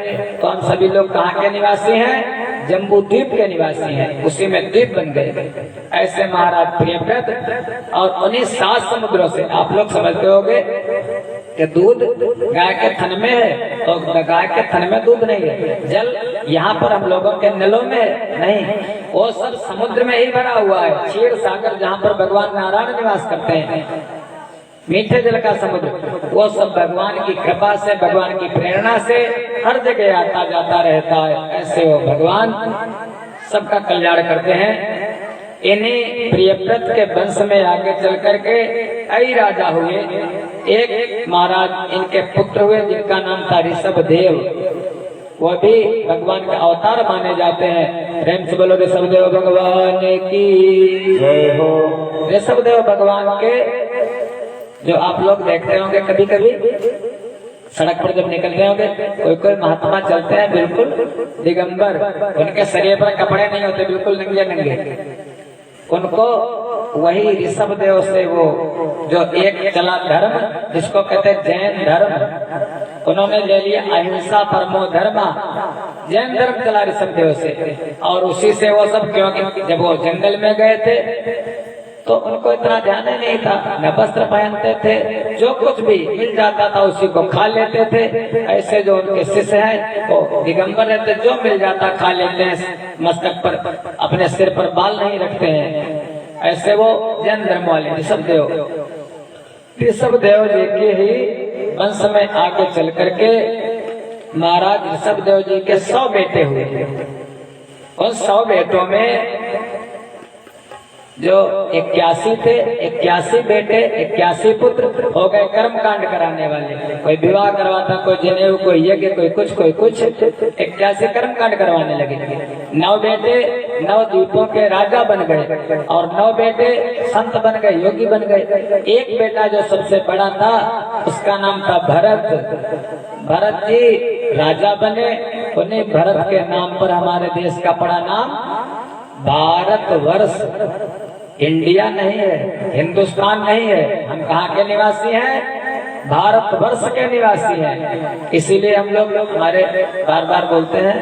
तो हम सभी लोग कहाँ के निवासी हैं? जम्बू द्वीप के निवासी हैं, उसी में द्वीप बन गए। ऐसे महाराज प्रियव्रत और उन्हीं 7 समुद्रों से आप लोग समझते होंगे कि दूध गाय के थन में है, तो गाय के थन में दूध नहीं है। जल यहाँ पर हम लोगों के नलों में है नहीं, वो सब समुद्र में ही भरा हुआ है। क्षीर सागर जहाँ पर भगवान नारायण निवास करते हैं, मीठे जल का समुद्र, वो सब भगवान की कृपा से, भगवान की प्रेरणा से हर जगह आता जाता रहता है। ऐसे वो भगवान सबका कल्याण करते हैं। इन्हीं प्रियव्रत के वंश में आगे चल करके कई राजा हुए। एक महाराज इनके पुत्र हुए जिनका नाम था ऋषभदेव, वो भी भगवान का अवतार माने जाते हैं। प्रेम से बोलो ऋषभदेव भगवान की जय हो। ऋषभदेव भगवान के जो आप लोग देखते होंगे कभी कभी सड़क पर जब निकलते होंगे, कोई महात्मा चलते हैं बिल्कुल दिगंबर, उनके शरीर पर कपड़े नहीं होते, बिल्कुल नंगे नंगे। उनको वही ऋषभदेव से वो जो एक चला धर्म जिसको कहते हैं जैन धर्म, उन्होंने ले लिया अहिंसा परमो धर्मा, जैन धर्म चला ऋषभदेव से। और उसी से वो सब, क्योंकि जब वो जंगल में गए थे तो उनको इतना ध्यान ही नहीं था, न वस्त्र पहनते थे, जो कुछ भी मिल जाता था उसी को खा लेते थे। ऐसे जो उनके शिष्य हैं वो दिगंबर रहते, जो मिल जाता खा लेते हैं, मस्तक पर अपने सिर पर बाल नहीं रखते हैं। ऐसे वो जैन धर्म वाले ऋषभदेव जी के ही वंश में आगे चल करके महाराज ऋषभदेव जी के 100 बेटे हुए। उन 100 बेटों में जो 81 थे, 81 बेटे, 81 पुत्र हो गए कर्म कांड कराने वाले। कोई विवाह करवाता, कोई जनेऊ, कोई यज्ञ, कोई कुछ 81 कर्म कांड करवाने लगे। 9 बेटे 9 द्वीपों के राजा बन गए और 9 बेटे संत बन गए, योगी बन गए। एक बेटा जो सबसे बड़ा था उसका नाम था भरत। भरत जी राजा बने। उन्हीं भरत के नाम पर हमारे देश का बड़ा नाम भारतवर्ष, इंडिया नहीं है, हिंदुस्तान नहीं है। हम कहाँ के निवासी हैं? भारतवर्ष के निवासी हैं। इसीलिए हम लोग हमारे बार बार बोलते हैं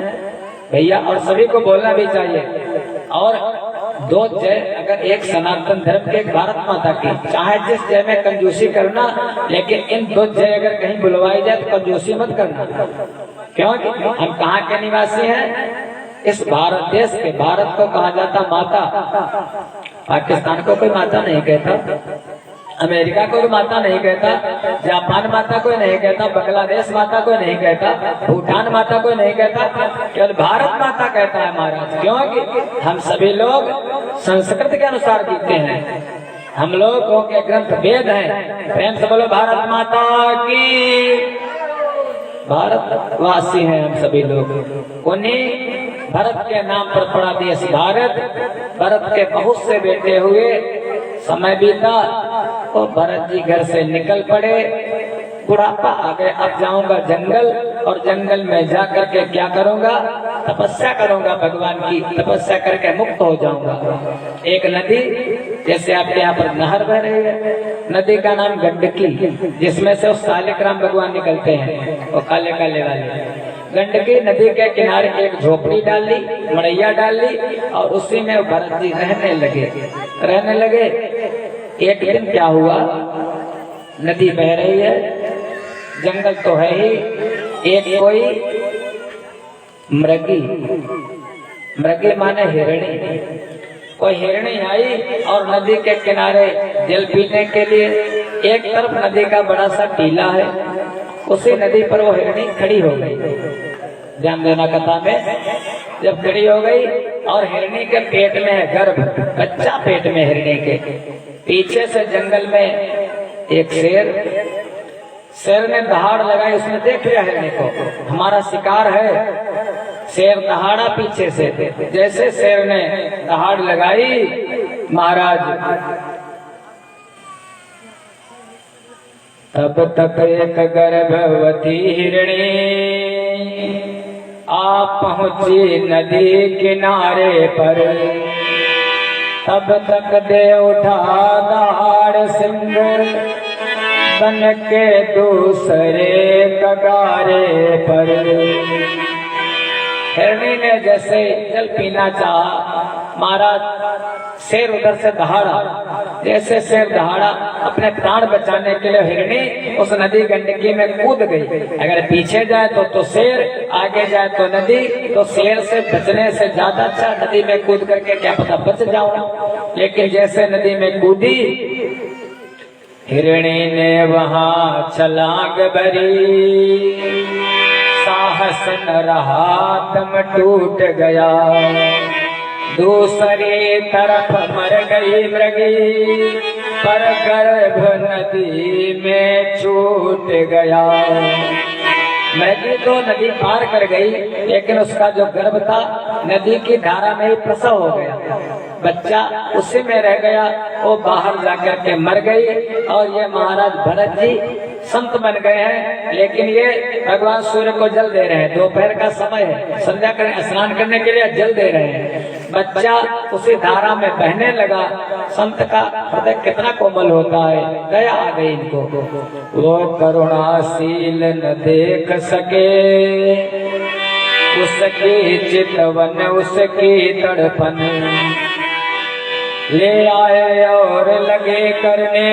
भैया, और सभी को बोलना भी चाहिए। और 2 जय, अगर एक सनातन धर्म के, एक भारत माता की, चाहे जिस जय में कंजूसी करना, लेकिन इन 2 जय अगर कहीं बुलवाई जाए तो कंजूसी मत करना। क्योंकि हम कहाँ के निवासी हैं? इस भारत देश के। भारत को कहा जाता माता, पाकिस्तान को कोई माता नहीं कहता, अमेरिका को कोई माता नहीं कहता, जापान माता कोई नहीं कहता, बांग्लादेश माता कोई नहीं कहता, भूटान माता कोई नहीं कहता, केवल भारत माता कहता है महाराज। क्योंकि हम सभी लोग संस्कृत के अनुसार जीते हैं, हम लोगों के ग्रंथ वेद हैं। प्रेम से बोलो भारत माता की। भारतवासी हैं हम सभी लोग। उन्हीं भरत के नाम पर पड़ा देश भारत। भरत के बहुत से बेटे हुए, समय बीता और भरत जी घर से निकल पड़े। बुढ़ापा आ गए, अब जाऊंगा जंगल और जंगल में जाकर के क्या करूंगा? तपस्या करूंगा, भगवान की तपस्या करके मुक्त हो जाऊंगा। एक नदी, जैसे आपके यहाँ पर नहर बह रही है, नदी का नाम गंडकी, जिसमें से उस सालिग्राम भगवान निकलते हैं, वो काले काले वाले। गंडकी नदी के किनारे एक झोपड़ी डाल ली, मड़ैया डाल ली, और उसी में भरत जी रहने लगे। एक दिन क्या हुआ, नदी बह रही है, जंगल तो है ही, एक कोई मृगी माने हिरणी, कोई हिरणी आई और नदी के किनारे जल पीने के लिए। एक तरफ नदी का बड़ा सा टीला है, उसी नदी पर वो हिरणी खड़ी हो गई। ध्यान देना कथा में, जब खड़ी हो गई और हिरणी के पेट में है गर्भ, बच्चा पेट में हिरणी के। पीछे से जंगल में एक शेर ने दहाड़ लगाई, उसने देख लिया हिरणी को, हमारा शिकार है। शेर दहाड़ा पीछे से, जैसे शेर ने दहाड़ लगाई, महाराज तब तक एक गर्भवती हिरणी आप पहुंची नदी किनारे पर। तब तक दे उठा दहाड़ सिंह बन के दूसरे कगारे पर। हिरणी ने जैसे जल पीना चाहा, महाराज शेर उधर से दहाड़ा, जैसे शेर दहाड़ा, अपने प्राण बचाने के लिए हिरणी उस नदी गंडकी में कूद गई। अगर पीछे जाए तो शेर, आगे जाए तो नदी, तो शेर से बचने से ज्यादा अच्छा नदी में कूद करके क्या पता बच जाऊं। लेकिन जैसे नदी में कूदी, हिरणी ने वहां छलांग भरी, साहस न रहा, दम टूट गया। दूसरी तरफ मर गई मृगी, पर गर्भ नदी में छूट गया। मृगी तो नदी पार कर गई, लेकिन उसका जो गर्भ था नदी की धारा में ही प्रसव हो गया, बच्चा उसी में रह गया, वो बाहर जाकर के मर गई। और ये महाराज भरत जी संत बन गए हैं, लेकिन ये भगवान सूर्य को जल दे रहे हैं। दोपहर का समय है, संध्या करने स्नान करने के लिए जल दे रहे हैं। बच्चा उसी धारा में बहने लगा। संत का हृदय कितना कोमल होता है, दया आ गई इनको। वो करुणाशील न देख सके उसकी चितवन, उसकी तड़पन, ले आए और लगे करने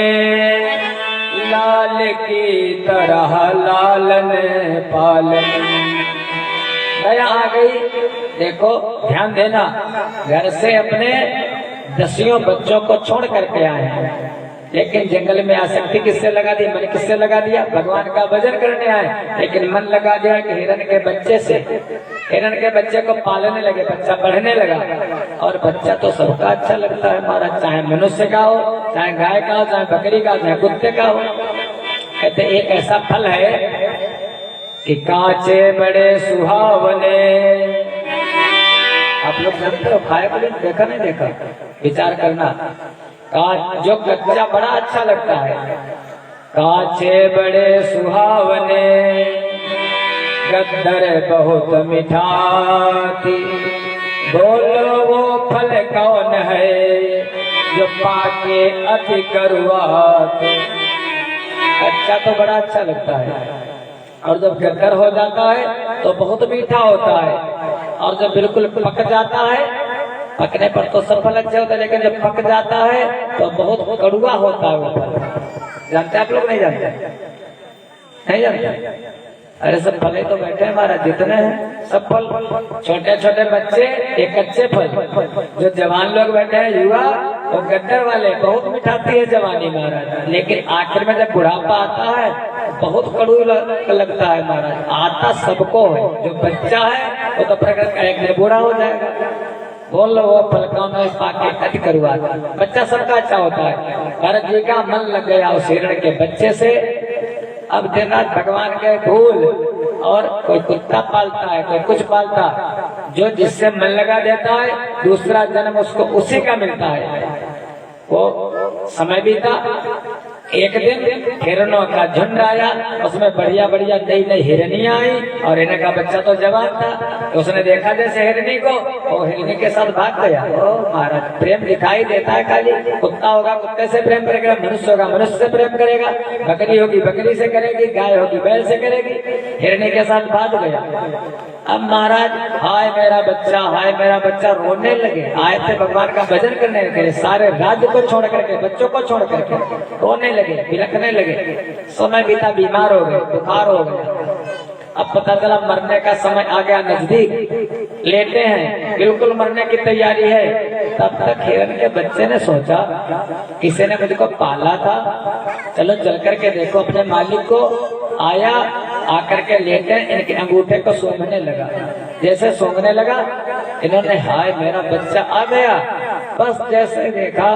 लाल की तरह लालन पालन। दया आ गई। देखो ध्यान देना, घर से अपने 10 बच्चों को छोड़ करके आए हैं, लेकिन जंगल में आसक्ति किससे लगा दी, मन किससे लगा दिया, भगवान का भजन करने आए, लेकिन मन लगा दिया कि हिरण के बच्चे से। हिरण के बच्चे को पालने लगे, बच्चा बढ़ने लगा। और बच्चा तो सबका अच्छा लगता है महाराज, चाहे मनुष्य का हो, चाहे गाय का हो, चाहे बकरी का, चाहे कुत्ते का हो। कहते एक ऐसा फल है कि कांचे बड़े सुहावने। आप लोग जानते हो, खाए को देखा नहीं देखा, विचार करना। जो कच्चा बड़ा अच्छा लगता है, कांचे बड़े सुहावने, गद्दर बहुत मिठाती। बोलो वो फल कौन है जो पाके अति करुआत। कच्चा तो बड़ा अच्छा लगता है, और जब गद्दर हो जाता है तो बहुत मीठा होता है, और जब बिल्कुल पक जाता है, पकने पर तो सब फल अच्छे होता है, लेकिन जब पक जाता है तो बहुत कड़वा होता है वो फल। जानते आप लोग? नहीं जानते? नहीं जानते? अरे सब फले तो बैठे हैं महाराज, जितने हैं सब फल। छोटे छोटे बच्चे एक कच्चे फल, जो जवान लोग बैठे हैं युवा, वो गद्दर वाले, बहुत मिठाती है जवानी महाराज, लेकिन आखिर में जब बुढ़ापा आता है बहुत कड़ू लगता है महाराज। आता सबको है, जो बच्चा है वो तो प्रकट एक बूढ़ा हो जाएगा। बोल लो वो फल कौन है पाके अति करुआ। बच्चा सबका अच्छा होता है। भरत जी का मन लग गया उस हिरण के बच्चे से। अब दिन रात भगवान के फूल, और कोई कुत्ता पालता है, कोई कुछ पालता, जो जिससे मन लगा देता है दूसरा जन्म उसको उसी का मिलता है। वो समय बीता, एक दिन हिरणों का झुंड आया, उसमें बढ़िया बढ़िया नई नई हिरनियां आई और इन्हें का बच्चा तो जवान था, तो उसने देखा जैसे हिरनी को, वो हिरनी के साथ भाग गया। ओ महाराज, प्रेम दिखाई देता है खाली, कुत्ता होगा कुत्ते से प्रेम करेगा, मनुष्य होगा मनुष्य से प्रेम करेगा, बकरी होगी बकरी से करेगी, गाय होगी बैल से करेगी, हिरनी के साथ भाग गया। अब महाराज हाय मेरा बच्चा रोने लगे। आए थे भगवान का भजन करने के लिए, सारे राज्य को छोड़ करके, बच्चों को छोड़ करके रोने लगे, बिलखने लगे। समय बीता, बीमार हो गए, बुखार हो गए। अब पता चला मरने का समय आ गया नजदीक, लेटे हैं, बिल्कुल मरने की तैयारी है। तब तक हिरण के बच्चे ने सोचा किसी ने मुझको पाला था, चलो चल करके देखो अपने मालिक को। आया, आकर के लेटे, इनके अंगूठे को सूंघने लगा। जैसे सूंघने लगा, इन्होंने हाय मेरा बच्चा आ गया। बस जैसे देखा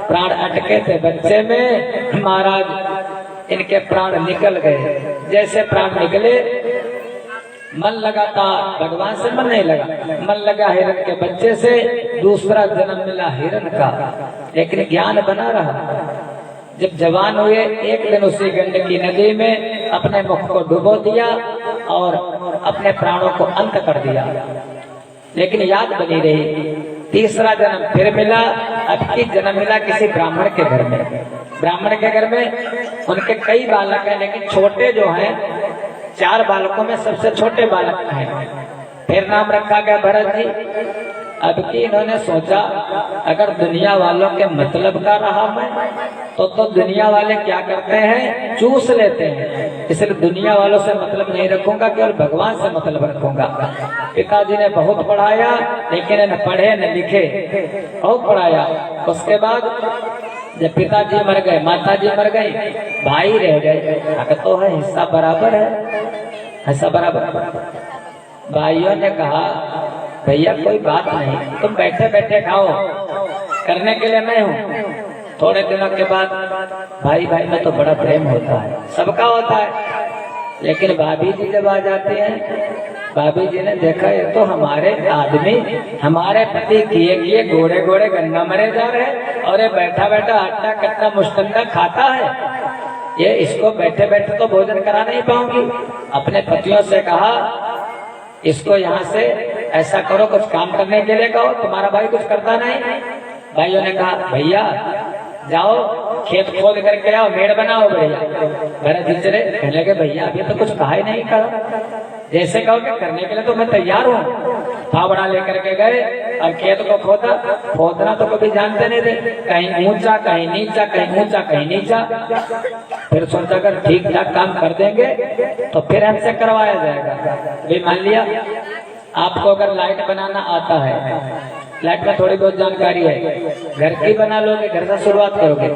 प्राण अटके थे बच्चे में, महाराज इनके प्राण निकल गए। जैसे प्राण निकले, मन लगा था भगवान से, मन नहीं लगा, मन लगा हिरण के बच्चे से। दूसरा जन्म मिला हिरण का, लेकिन ज्ञान बना रहा। जब जवान हुए, एक दिन उसी गंडकी नदी में अपने मुख को डुबो दिया और अपने प्राणों को अंत कर दिया, लेकिन याद बनी रही। तीसरा जन्म फिर मिला, अब की जन्म मिला किसी ब्राह्मण के घर में। ब्राह्मण के घर में उनके कई बालक हैं, लेकिन छोटे जो हैं, 4 बालकों में सबसे छोटे बालक हैं। फिर नाम रखा गया भरत जी। अब की इन्होंने सोचा अगर दुनिया वालों के मतलब का रहा मैं, तो दुनिया वाले क्या करते हैं, चूस लेते हैं। इसलिए दुनिया वालों से मतलब नहीं रखूंगा, केवल भगवान से मतलब रखूंगा। पिताजी ने बहुत पढ़ाया, लेकिन न पढ़े न लिखे, बहुत पढ़ाया। उसके बाद जब पिताजी मर गए, माताजी मर गई, भाई रह गए। अगर तो है हिस्सा बराबर है, हिस्सा बराबर। भाइयों ने कहा भैया कोई बात नहीं, तुम बैठे बैठे खाओ, करने के लिए मैं हूँ। थोड़े दिनों के बाद भाई भाई में तो बड़ा प्रेम होता है, सबका होता है, लेकिन भाभी जी जब आ जाती हैं, भाभी जी ने देखा ये तो हमारे आदमी, हमारे पति किए किए गोरे गोरे गन्ना मरे जा रहे हैं, और ये बैठा बैठा हट्टा कट्टा मुश्तंदा खाता है, ये इसको बैठे बैठे तो भोजन करा नहीं पाऊंगी। अपने पतियों से कहा इसको यहाँ से ऐसा करो, कुछ काम करने के लिए कहो, तुम्हारा भाई कुछ करता नहीं। भाइयों ने कहा भैया जाओ खेत खोद करके आओ, मेड़ बनाओ भैया। भरत जी चले, कहने लगे भैया अभी तो कुछ कहा ही नहीं करा, जैसे कहोगे करने के लिए तो मैं तैयार हूँ। फावड़ा लेकर के गए और खेत को खोदा। खोदना तो कभी जानते नहीं थे, कहीं ऊंचा कहीं नीचा, कहीं ऊंचा कहीं नीचा। फिर सोचा अगर ठीक ठाक काम कर देंगे तो फिर हमसे करवाया जाएगा। भी मान लिया आपको अगर लाइट बनाना आता है, लाइट में थोड़ी बहुत जानकारी है, घर की बना लोगे, घर से शुरुआत करोगे।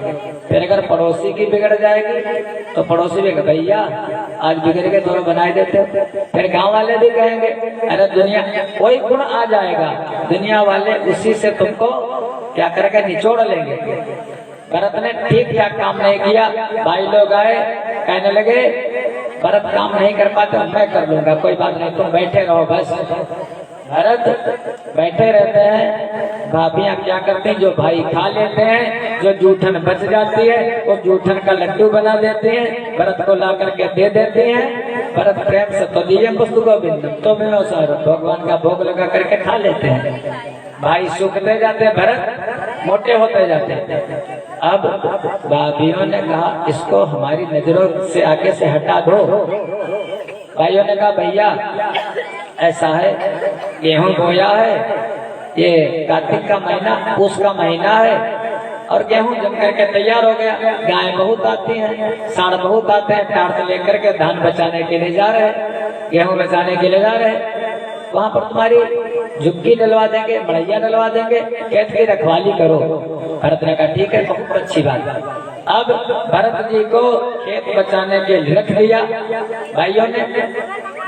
फिर अगर पड़ोसी की बिगड़ जाएगी तो पड़ोसी भी भैया आज बिगड़ गए, दोनों बनाए देते। फिर गांव वाले भी कहेंगे अरे दुनिया, कोई गुण आ जाएगा, दुनिया वाले उसी से तुमको क्या करेंगे, निचोड़ लेंगे। भरत ने ठीक ठाक काम नहीं किया, भाई लोग आए, कहने लगे भरत काम नहीं कर पाते, मैं कर लूंगा, कोई बात नहीं, तुम बैठे रहो बस। भरत बैठे रहते हैं, भाभियां क्या करती हैं, जो भाई खा लेते हैं, जो जूठन बच जाती है वो जूठन का लड्डू बना देते हैं, भरत को ला करके दे देते हैं। भरत प्रेम से तो दिए पुस्तकों बिंदु तो मिलो सर, भगवान का भोग लगा करके खा लेते हैं। भाई सूखते जाते, भरत मोटे होते जाते। अब भाभियों ने कहा इसको हमारी नजरों से आगे से हटा दो। भाइयों ने कहा भैया ऐसा है, गेहूं बोया है, ये कार्तिक का महीना, पूस का महीना है, और गेहूं जम करके तैयार हो गया। गाय बहुत आती हैं, सांड बहुत आते हैं, टार्च लेकर के धान बचाने के लिए जा रहे हैं, गेहूं बचाने के लिए जा रहे हैं। वहां पर तुम्हारी झुग्गी डलवा देंगे, मड़ैया डलवा देंगे, खेत की रखवाली करो। भरत ने कहा ठीक है, बहुत अच्छी बात। अब भरत जी को खेत बचाने के लिए रख दिया। भाइयों ने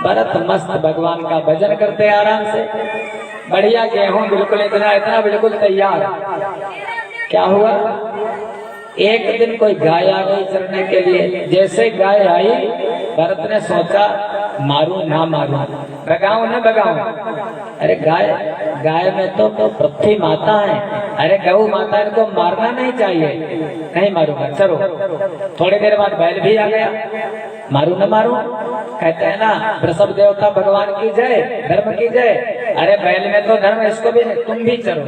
भरत मस्त भगवान का भजन करते आराम से, बढ़िया गेहूं बिल्कुल इतना बिल्कुल तैयार। क्या हुआ, एक दिन कोई गाय आ गई चरने के लिए। जैसे गाय आई, भरत ने सोचा मारू ना मारू, भगाऊं ना भगाऊं। अरे गाय में तो पृथ्वी माता है, अरे गौ माता, इनको मारना नहीं चाहिए। नहीं मारूंगा, चलो। थोड़ी देर बाद बैल भी आ गया, मारू ना मारू, कहते हैं ना वृषभ देवता भगवान की जय, धर्म की जय। अरे बैल में तो धर्म, इसको भी नहीं, तुम भी चलो।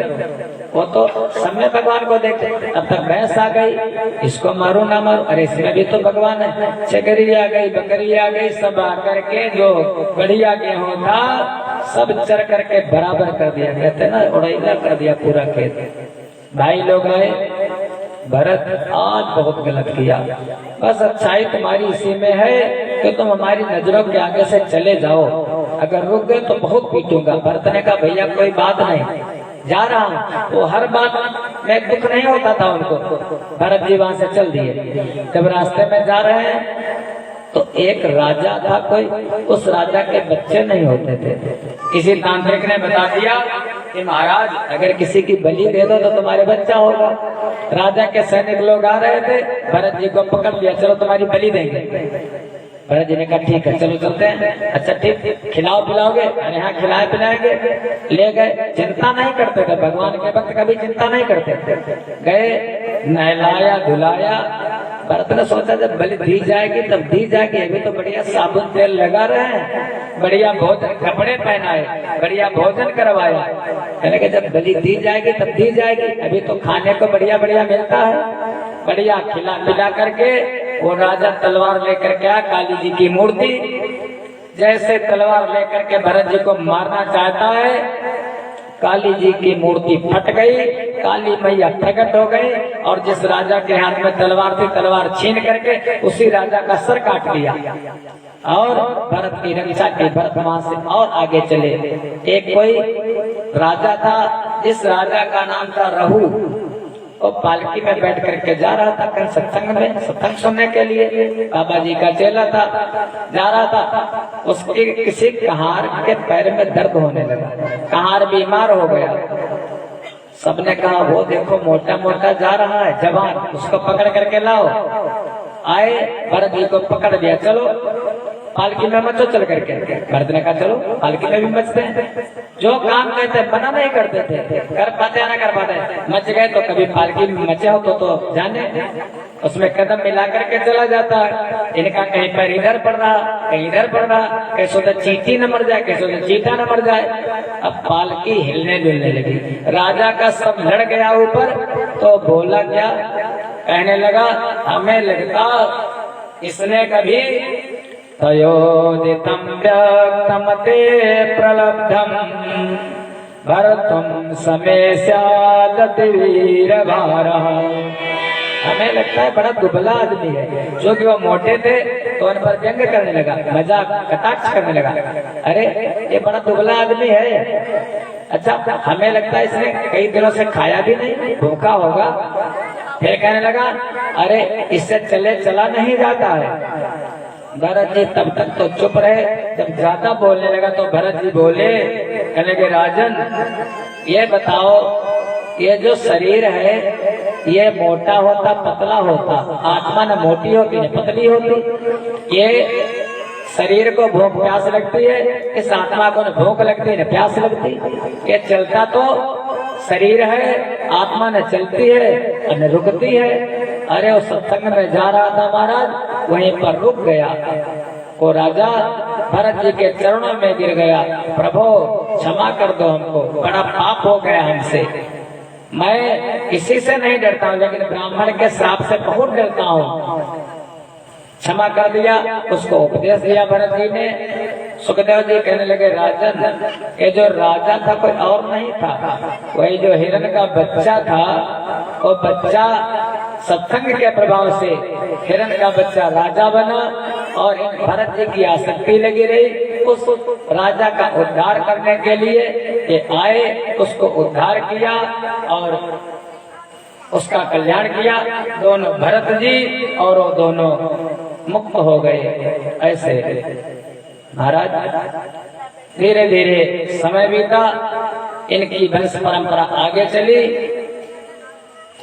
वो तो समय भगवान को देखते, तब तक भैंस आ गई, इसको मारू ना मारू, अरे इसमें भी तो भगवान है। छकरी आ गई, बकरी आ गई, सब आकर के जो बढ़िया गेहूं था सब चर करके बराबर कर दिया, कहते ना उड़ैला कर दिया पूरा खेत। भाई लोग आए, भरत आज बहुत गलत किया, बस अच्छाई तुम्हारी इसी में है कि तुम हमारी नजरों के आगे से चले जाओ, अगर रुक गए तो बहुत पीटूंगा। भरत ने कहा भैया कोई बात नहीं, जा रहा हूँ। वो हर बात में दुख नहीं होता था उनको। भरत जी वहां से चल दिए। जब रास्ते में जा रहे हैं तो एक राजा था कोई, उस राजा के बच्चे नहीं होते थे। किसी तांत्रिक ने बता दिया कि महाराज अगर किसी की बलि दे दो तो तुम्हारे बच्चा होगा। राजा के सैनिक लोग आ रहे थे, भरत जी को पकड़ लिया, चलो तुम्हारी बलि देंगे। भरत जी ने कहा ठीक है चलो चलते हैं। अच्छा ठीक, खिलाओ पिलाओगे? अरे हाँ खिलाए पिलाएंगे। ले गए, चिंता नहीं करते थे, भगवान के भक्त कभी चिंता नहीं करते थे। गए, नहलाया धुलाया। भरत ने सोचा जब बलि दी जाएगी तब दी जाएगी, अभी तो बढ़िया साबुन तेल लगा रहे हैं, बढ़िया भोजन, कपड़े पहनाए, बढ़िया भोजन करवाया। कहने के जब बलि दी जाएगी तब दी जाएगी, अभी तो खाने को बढ़िया बढ़िया मिलता है। बढ़िया खिला पिला करके वो राजा तलवार लेकर के आया, काली जी की मूर्ति। जैसे तलवार लेकर के भरत जी को मारना चाहता है, काली जी की मूर्ति फट गई, काली मैया प्रकट हो गई और जिस राजा के हाथ में तलवार थी, तलवार छीन करके उसी राजा का सर काट दिया और भरत की रक्षा की। भरत वहां से और आगे चले। एक कोई राजा था, जिस राजा का नाम था रहू, वो पालकी में बैठ करके जा रहा था कल सत्संग में, सत्संग सुनने के लिए। बाबा जी का चेला था, जा रहा था, उसके किसी कहार के पैर में दर्द होने लगा, कहार बीमार हो गया। सबने कहा वो देखो मोटा मोटा जा रहा है जवान, उसको पकड़ करके लाओ। आए, भरत जी को पकड़ दिया, चलो पालकी में मचो चल करके। भरत ने कहा चलो पालकी में भी मचते हैं। जो काम कहते मना नहीं करते थे, कर पाते या ना कर पाते, मच गए तो कभी पालकी में मचे हो तो जाने, उसमें कदम मिला करके चला जाता है। इनका कहीं पैर इधर पड़ रहा, कहीं इधर पड़ रहा, कहीं सोचा चींटी न मर जाए, कहीं सोचा चीता न मर जाए। अब पालकी हिलने डुलने लगी, राजा का सब लड़ गया ऊपर। तो बोला क्या, कहने लगा हमें लगता इसने कभी तयोदितं व्यक्तं ते प्रलब्धं भरतुं समेस्यादति वीरभारः। हमें लगता है बड़ा दुबला आदमी है, जो कि वो मोटे थे तो उन पर व्यंग करने लगा, मजाक कटाक्ष करने लगा, अरे ये बड़ा दुबला आदमी है। अच्छा हमें लगता है इसने कई दिनों से खाया भी नहीं, भूखा होगा। फिर कहने लगा अरे इससे चले चला नहीं जाता है। भरत जी तब तक तो चुप रहे, जब ज्यादा बोलने लगा तो भरत जी बोले, कहने के राजन ये बताओ, ये जो शरीर है ये मोटा होता पतला होता, आत्मा न मोटी होती न पतली होती। ये शरीर को भूख प्यास लगती है, इस आत्मा को न भूख लगती है न प्यास लगती। ये चलता तो शरीर है, आत्मा न चलती है न रुकती है। अरे वो सत्संग में जा रहा था महाराज, वहीं पर रुक गया। वो राजा भरत जी के चरणों में गिर गया, प्रभु क्षमा कर दो हमको, बड़ा पाप हो गया हमसे। मैं किसी से नहीं डरता हूँ लेकिन ब्राह्मण के श्राप से बहुत डरता हूँ। क्षमा कर दिया, उसको उपदेश दिया भरत जी ने। सुखदेव जी कहने लगे राजन ये जो राजा था कोई और नहीं था, वही जो हिरण का बच्चा था, वो बच्चा सत्संग के प्रभाव से हिरण का बच्चा राजा बना और इन भरत जी की आसक्ति लगी रही। उस राजा का उद्धार करने के लिए ये आए, उसको उद्धार किया और उसका कल्याण किया। दोनों भरत जी और वो दोनों मुक्त हो गए। ऐसे महाराज धीरे धीरे समय बीता, इनकी वंश परंपरा आगे चली।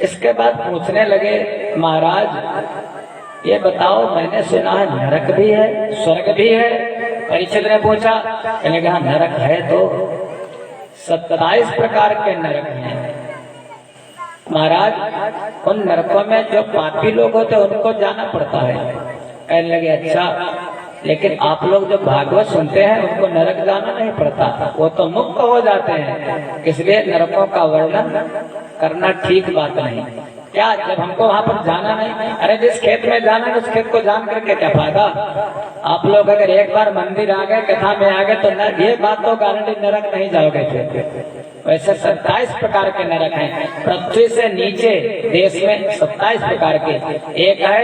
इसके बाद पूछने लगे महाराज ये बताओ, मैंने सुना है नरक भी है स्वर्ग भी है, परीक्षित ने पूछा, कहने कहा नरक है तो 27 प्रकार के नरक हैं महाराज। उन नरकों में जो पापी लोग होते हैं उनको जाना पड़ता है। कहने लगे अच्छा, लेकिन आप लोग जो भागवत सुनते हैं उनको नरक जाना नहीं पड़ता, वो तो मुक्त हो जाते हैं, इसलिए नरकों का वर्णन करना ठीक बात नहीं। क्या जब हमको वहाँ पर जाना नहीं, अरे जिस खेत में जाना है उस खेत को जान करके क्या फायदा। आप लोग अगर एक बार मंदिर आ गए, कथा में आ गए तो ये बात तो गारंटी नरक नहीं जाओगे थे। वैसे 27 प्रकार के नरक हैं पृथ्वी से नीचे देश में 27 प्रकार के। एक है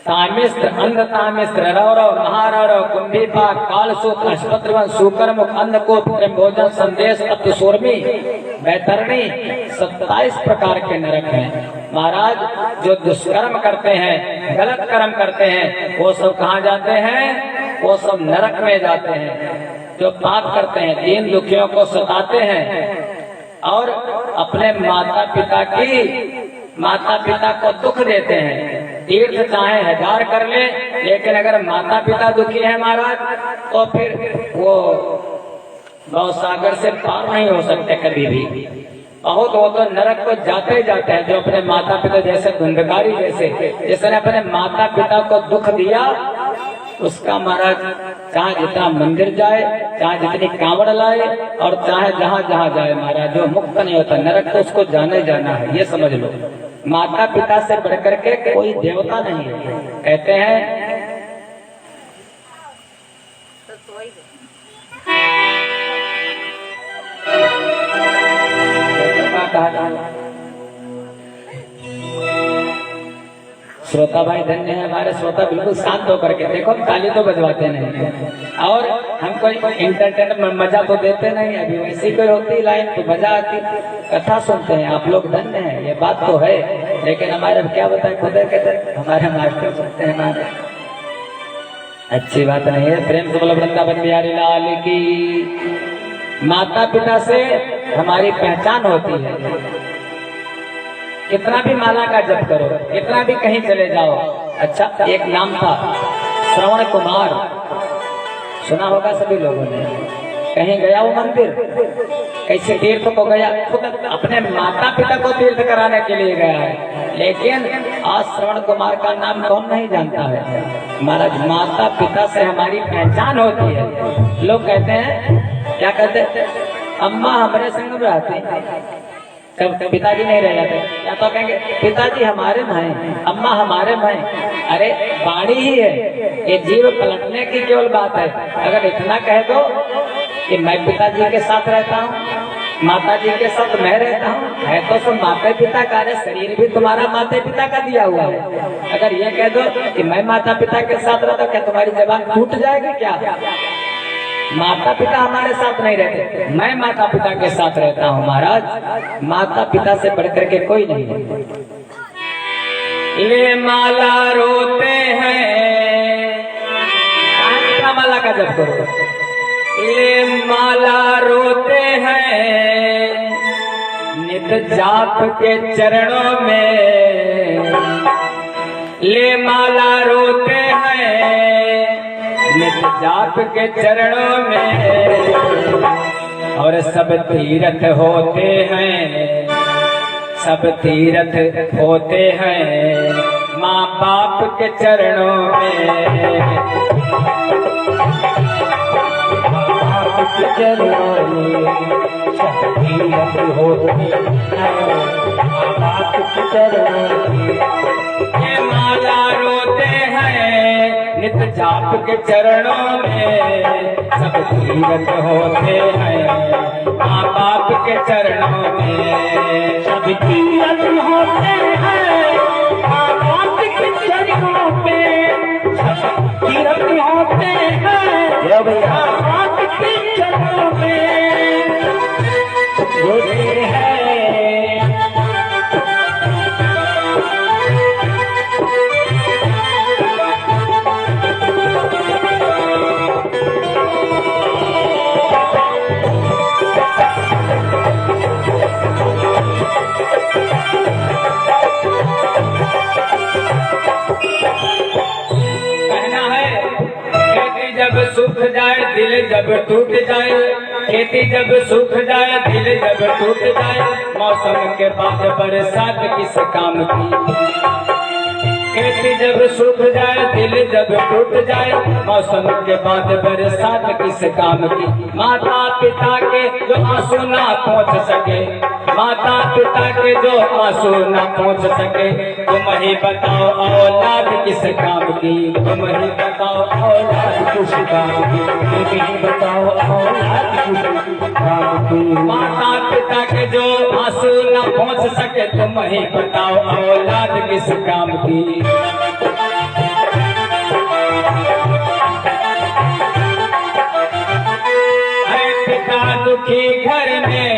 तामिस्त्र, अंध तामिस्त्र, रौरव, महारौरव, कुंभीपाक, कालसूत्र, अश्वत्थवन, सूकरमुख, अंधकूप, भोजन, संदेश, अतिशोर्मी, बैतरणी, 27 प्रकार के नरक हैं महाराज। जो दुष्कर्म करते हैं, गलत कर्म करते हैं, वो सब कहाँ जाते हैं? वो सब नरक में जाते हैं। जो पाप करते हैं, दीन दुखियों को सताते हैं और अपने माता पिता को दुख देते हैं। तीर्थ चाहे 1000 कर ले, लेकिन अगर माता पिता दुखी है महाराज तो फिर वो भवसागर से पार नहीं हो सकते कभी भी। बहुत वो तो नरक को जाते ही जाते हैं जो अपने माता पिता, जैसे धुंधकारी जैसे जिसने अपने माता पिता को दुख दिया, उसका महाराज चाहे जितना मंदिर जाए, चाहे जितनी कांवड़ लाए और चाहे जहाँ जहाँ जाए महाराज, जो मुक्त नहीं होता नरक तो उसको जाना ही जाना है, ये समझ लो। माता पिता से बढ़कर के कोई देवता नहीं है। कहते हैं श्रोता भाई धन्य है हमारे श्रोता, बिल्कुल शांत होकर के देखो, ताली तो बजवाते नहीं और हम कोई इंटरटेनमेंट मजा तो देते नहीं। अभी वैसी कोई होती लाइन तो मजा आती, कथा सुनते हैं आप लोग, धन्य है, ये बात तो है। लेकिन हमारे क्या बताए, खुद कहते हमारे मास्टर सुनते हैं हमारे, अच्छी बात नहीं है। प्रेम से बोलो वृंदावन बिहारी लाल की। माता पिता से हमारी पहचान होती है। कितना भी माला का जप करो, कितना भी कहीं चले जाओ। अच्छा, एक नाम था श्रवण कुमार, सुना होगा सभी लोगों ने। कहीं गया वो मंदिर, कैसे तीर्थ को गया, खुद अपने माता पिता को तीर्थ कराने के लिए गया है। लेकिन आज श्रवण कुमार का नाम कौन नहीं जानता है। हमारा माता पिता से हमारी पहचान होती है। लोग कहते हैं, क्या कहते हैं, अम्मा हमारे संग में रहती, कब पिताजी नहीं रह जाते, या तो कहेंगे पिताजी हमारे भाई, अम्मा हमारे भाई। अरे वाणी ही है, ये जीव पलटने की केवल बात है। अगर इतना कह दो कि मैं पिताजी के साथ रहता हूँ, माताजी के साथ मैं रहता हूँ, है तो सब माता पिता का, शरीर भी तुम्हारा माता पिता का दिया हुआ है। अगर ये कह दो कि मैं माता पिता के साथ रहता हूँ, क्या तुम्हारी जबान टूट जाएगी क्या? माता पिता हमारे साथ नहीं रहते, मैं माता पिता के साथ रहता हूँ महाराज। माता पिता से बढ़कर के कोई नहीं है। ले माला रोते हैं, माला का जप करो। ले माला रोते हैं नित जाप के चरणों में, ले माला रोते हैं नित जाप के चरणों में। और सब तीर्थ होते हैं, सब तीर्थ होते हैं माँ बाप के चरणों में। बाप के चरणों में सब तीर्थ होते हैं, माँ बाप के चरणों में। ये माला रोते हैं नित जाप के चरणों में, सब तीर्थ होते हैं माँ बाप के चरणों में। सब तीर्थ होते हैं माँ बाप के चरणों में, सब तीर्थ होते हैं माँ बाप के चरणों में। होते हैं जब टूट जाए, खेती जब सूख जाए, दिल जब टूट जाए, मौसम के बाद बरसात किस काम की। खेती जब सूख जाए, दिल जब टूट जाए, मौसम के बाद बरसात किस काम की। माता पिता के जो आंसू ना पहुँच सके, माता पिता के जो आंसू ना पहुँच सके, तुम ही बताओ औलाद किस काम की। तुम ही बताओ औलाद किस काम की। तुम ही बताओ औलाद किस काम की। माता पिता के जो आंसू ना पहुँच सके, तुम ही बताओ औलाद किस काम की। है पिता दुखी घर में,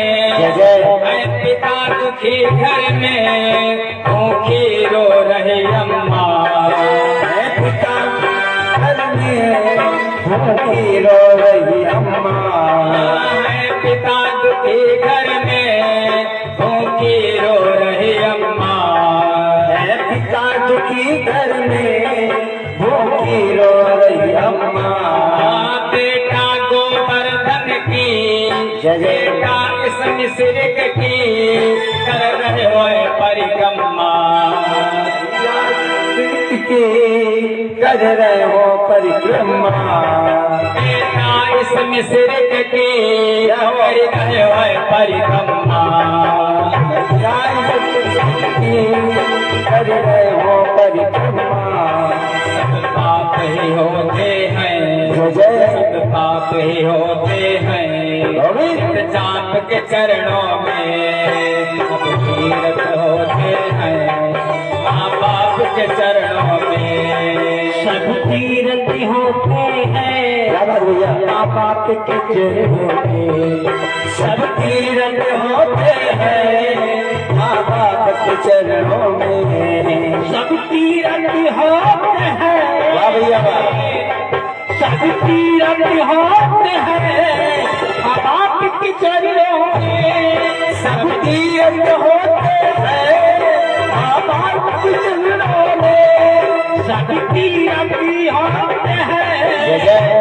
है पिता दुखी घर में, भूखी रो रही अम्मा। है पिता घर में, भूखी रो रही अम्मा। है पिता दुखी घर में, भूखी रो रही अम्मा। है पिता दुखी घर में, भूखी रो रही अम्मा। बेटा गोवर्धन की, बेटा इस मिश्रिक की, कर रहे हो परिक्रमा। कर रहे हो परिक्रमा। बेटा इस मिश्रिक की, कर रहे हो परिक्रमा। कर रहे हो परिक्रमा। सब पाप ही होते हैं, सब पाप ही होते हैं, चाप के चरणों में सब तीर्थ होते हैं। माँ बाप के चरणों में सब तीर्थ होते हैं, माँ बाप के चरणों में सब तीर्थ होते हैं, माँ बाप के चरणों में सब तीर्थ होते हैं। वाह भैया वाह। सब तीर्थ होते हैं, माँ बाप के चरणों में सब तीर्थ होते हैं, माँ बाप के चरणों में सब तीर्थ होते हैं,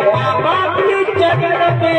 माँ बाप के चरण में।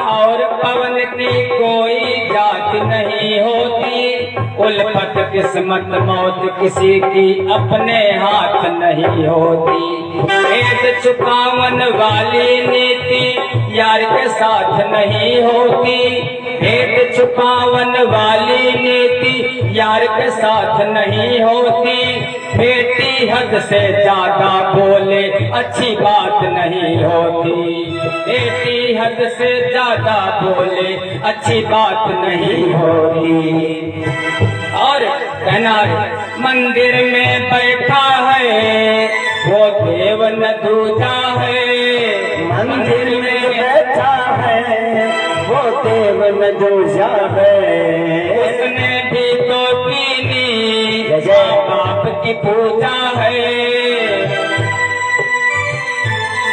और पवन की कोई जात नहीं होती, उल्फत किस्मत मौत किसी की अपने हाथ नहीं होती। भेद छुपावन वाली नीति यार के साथ नहीं होती, भेद छुपावन वाली नीति यार के साथ नहीं होती। बेटी हद से ज्यादा बोले अच्छी बात नहीं होती, बेटी हद से ज्यादा बोले अच्छी बात नहीं होती। और कहना मंदिर में बैठा है वो देव न दूजा है, मंदिर में बैठा है वो देव न दूजा है। उसने भी तो कीनी बाप की पूजा है,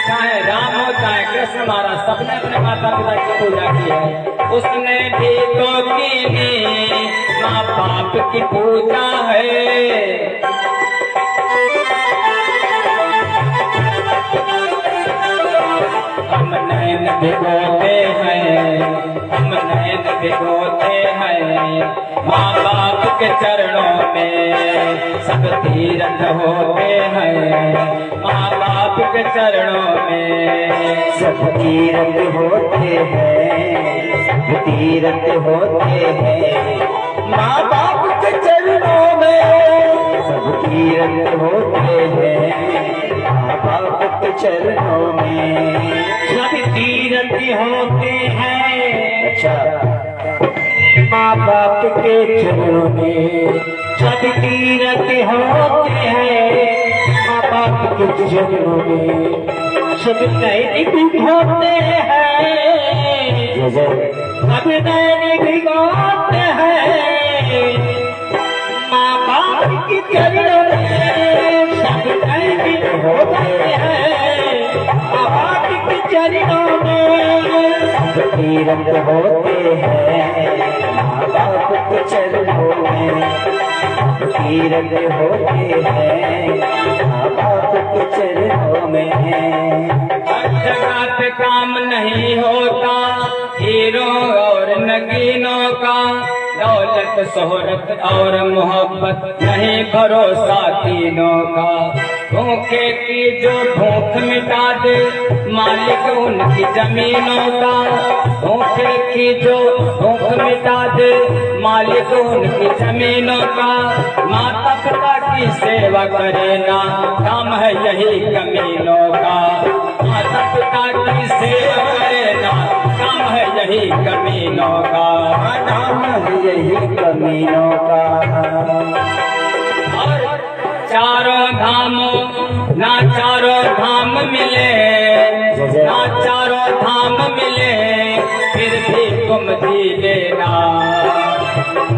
चाहे राम हो चाहे कृष्ण महाराज सबने अपने माता पिता की पूजा की है। उसने भी तो कीनी माँ बाप की पूजा है। हम नैन भिगोते हैं, हम नैन भिगोते हैं, माँ बाप के चरणों में सब तीर्थ होते हैं, माँ बाप के चरणों में सब तीर्थ होते हैं, सब तीर्थ होते हैं, माँ बाप के चरणों में सब तीर्थ होते हैं, माँ बाप के चरणों में सब तीर्थ होते हैं। अच्छा, माँ बाप के चरणों में सब तीरथ होते हैं माँ बाप के जन्मों में, सब नैनिक होते हैं, सब नैनिक होते हैं माँ बाप के चरणों में, सब नैनिक होते हैं माँ बाप के चरणों में, सब तीरथ होते हैं माँ बाप के चरणों में, तीरथ होते हैं माँ बाप के चरणों में। हर जगह पे काम नहीं होता हीरों और नगीनों का, दौलत शोहरत और मोहब्बत नहीं भरोसा तीनों का। भूखे की जो भूख मिटा दे मालिक उनकी जमीनों का, भूखे की जो भूख मिटा दे मालिक उनकी जमीनों का। माता पिता की सेवा करे ना काम है यही कमीनों का, माता पिता की सेवा करे ना काम है यही कमीनों का, नाम है यही कमीनों का। और चारों धामों ना चारों धाम मिले, ना चारों धाम मिले फिर भी तुम जी लेना,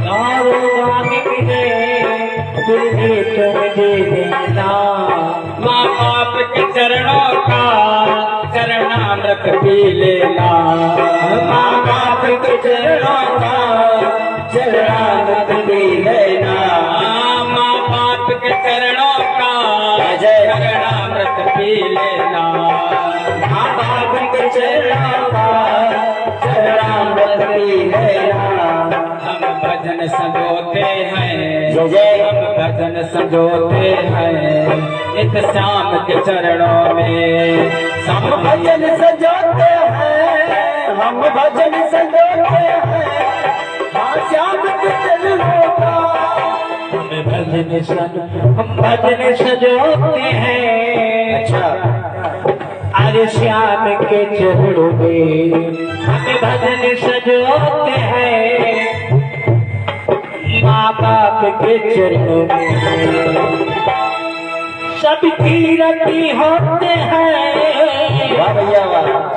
चारों धाम मिले फिर भी तुम जी लेना। माँ बाप के चरणों का चरणामृत पी लेना, माँ बाप के चरणों का चरणामृत पी लेना। माँ बाप के चरणों का चरणामृत पी लेना, माँ बाप के चरणों का चरणामृत पी लेना। हम भजन सजोते हैं, जय जय। हम भजन सजोते हैं नित श्याम के चरणों में, हम भजन सजोते हैं, हम भजन सजोते हैं हाँ श्याम के चरणों का। हम भजन सजोते हैं, अच्छा अरे श्याम के चरणों में हम भजन सजोते हैं माँ बाप के चरणों में। सब तीरथी होते हैं,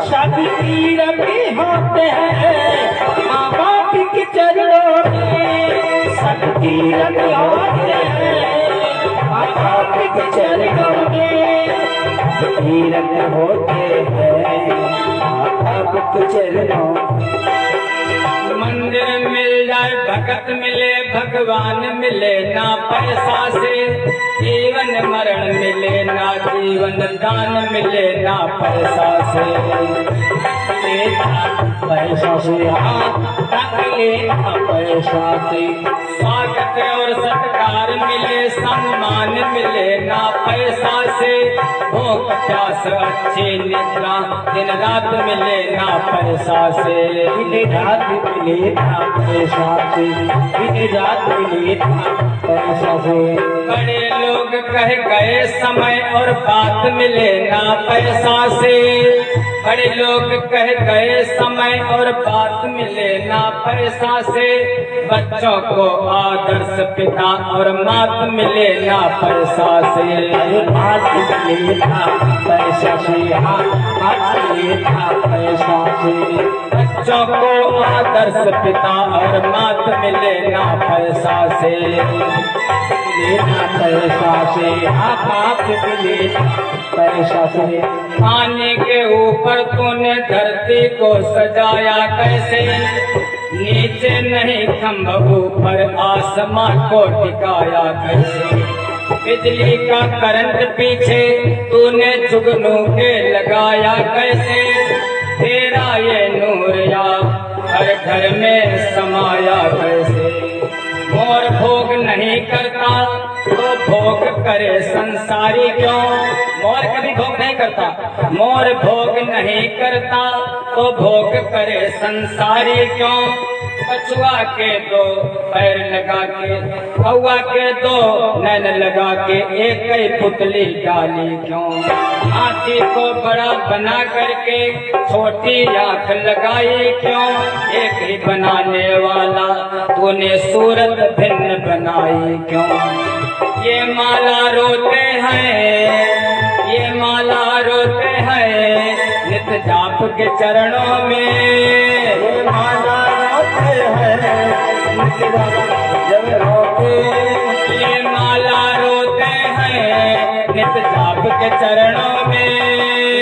सब तीरथी होते हैं माँ बाप के चरणों में, सब तीरथी होते हैं माँ बाप के चरणों में, तीरथ होते हैं माँ बाप के चरणों। मंदिर मिल जाए भगत मिले भगवान मिले ना पैसा से, जीवन मरण मिले ना जीवन दान मिले ना पैसा से, पैसा से पैसा से स्वागत और सत्कार मिले सम्मान मिले ना पैसा से, भूख प्यास अच्छी निद्रा दिन रात मिले ना पैसा से, दिन रात मिले ना पैसा से, दिन रात मिले ना पैसा से। बड़े लोग कह गए समय और बात मिले ना पैसा से, बड़े लोग कह गए समय और बात मिले ना पैसा से, बच्चों को आदर्श पिता और मात मिले ना पैसा से, बात मिले ना पैसा से, हाँ बात मिले ना पैसा से। बच्चों को आदर्श पिता और मात मिले ना पैसा से, मिले ना पैसा से, हाँ बाप मिले ना पैसा से। पानी के ऊपर तूने धरती को सजाया कैसे, नीचे नहीं खम्भ ऊपर आसमान को टिकाया कैसे, बिजली का करंट पीछे तूने जुगनू के लगाया कैसे, तेरा ये नूर या हर घर में समाया कैसे, मोर भोग नहीं करता तो भोग करे संसारी क्यों। मोर कभी भोग नहीं करता, मोर भोग नहीं करता तो भोग करे संसारी क्यों। कछुआ के दो पैर लगा के, कौआ के दो नैन लगा के, एक ही पुतली डाली क्यों। हाथी को बड़ा बना करके छोटी आंख लगाई क्यों। एक ही बनाने वाला तूने सूरत भिन्न बनाई क्यों। ये माला रोते हैं, ये माला रोते हैं नित जाप के चरणों में। ये माला रोते हैं नित जब रोते, ये माला रोते हैं नित जाप के चरणों में।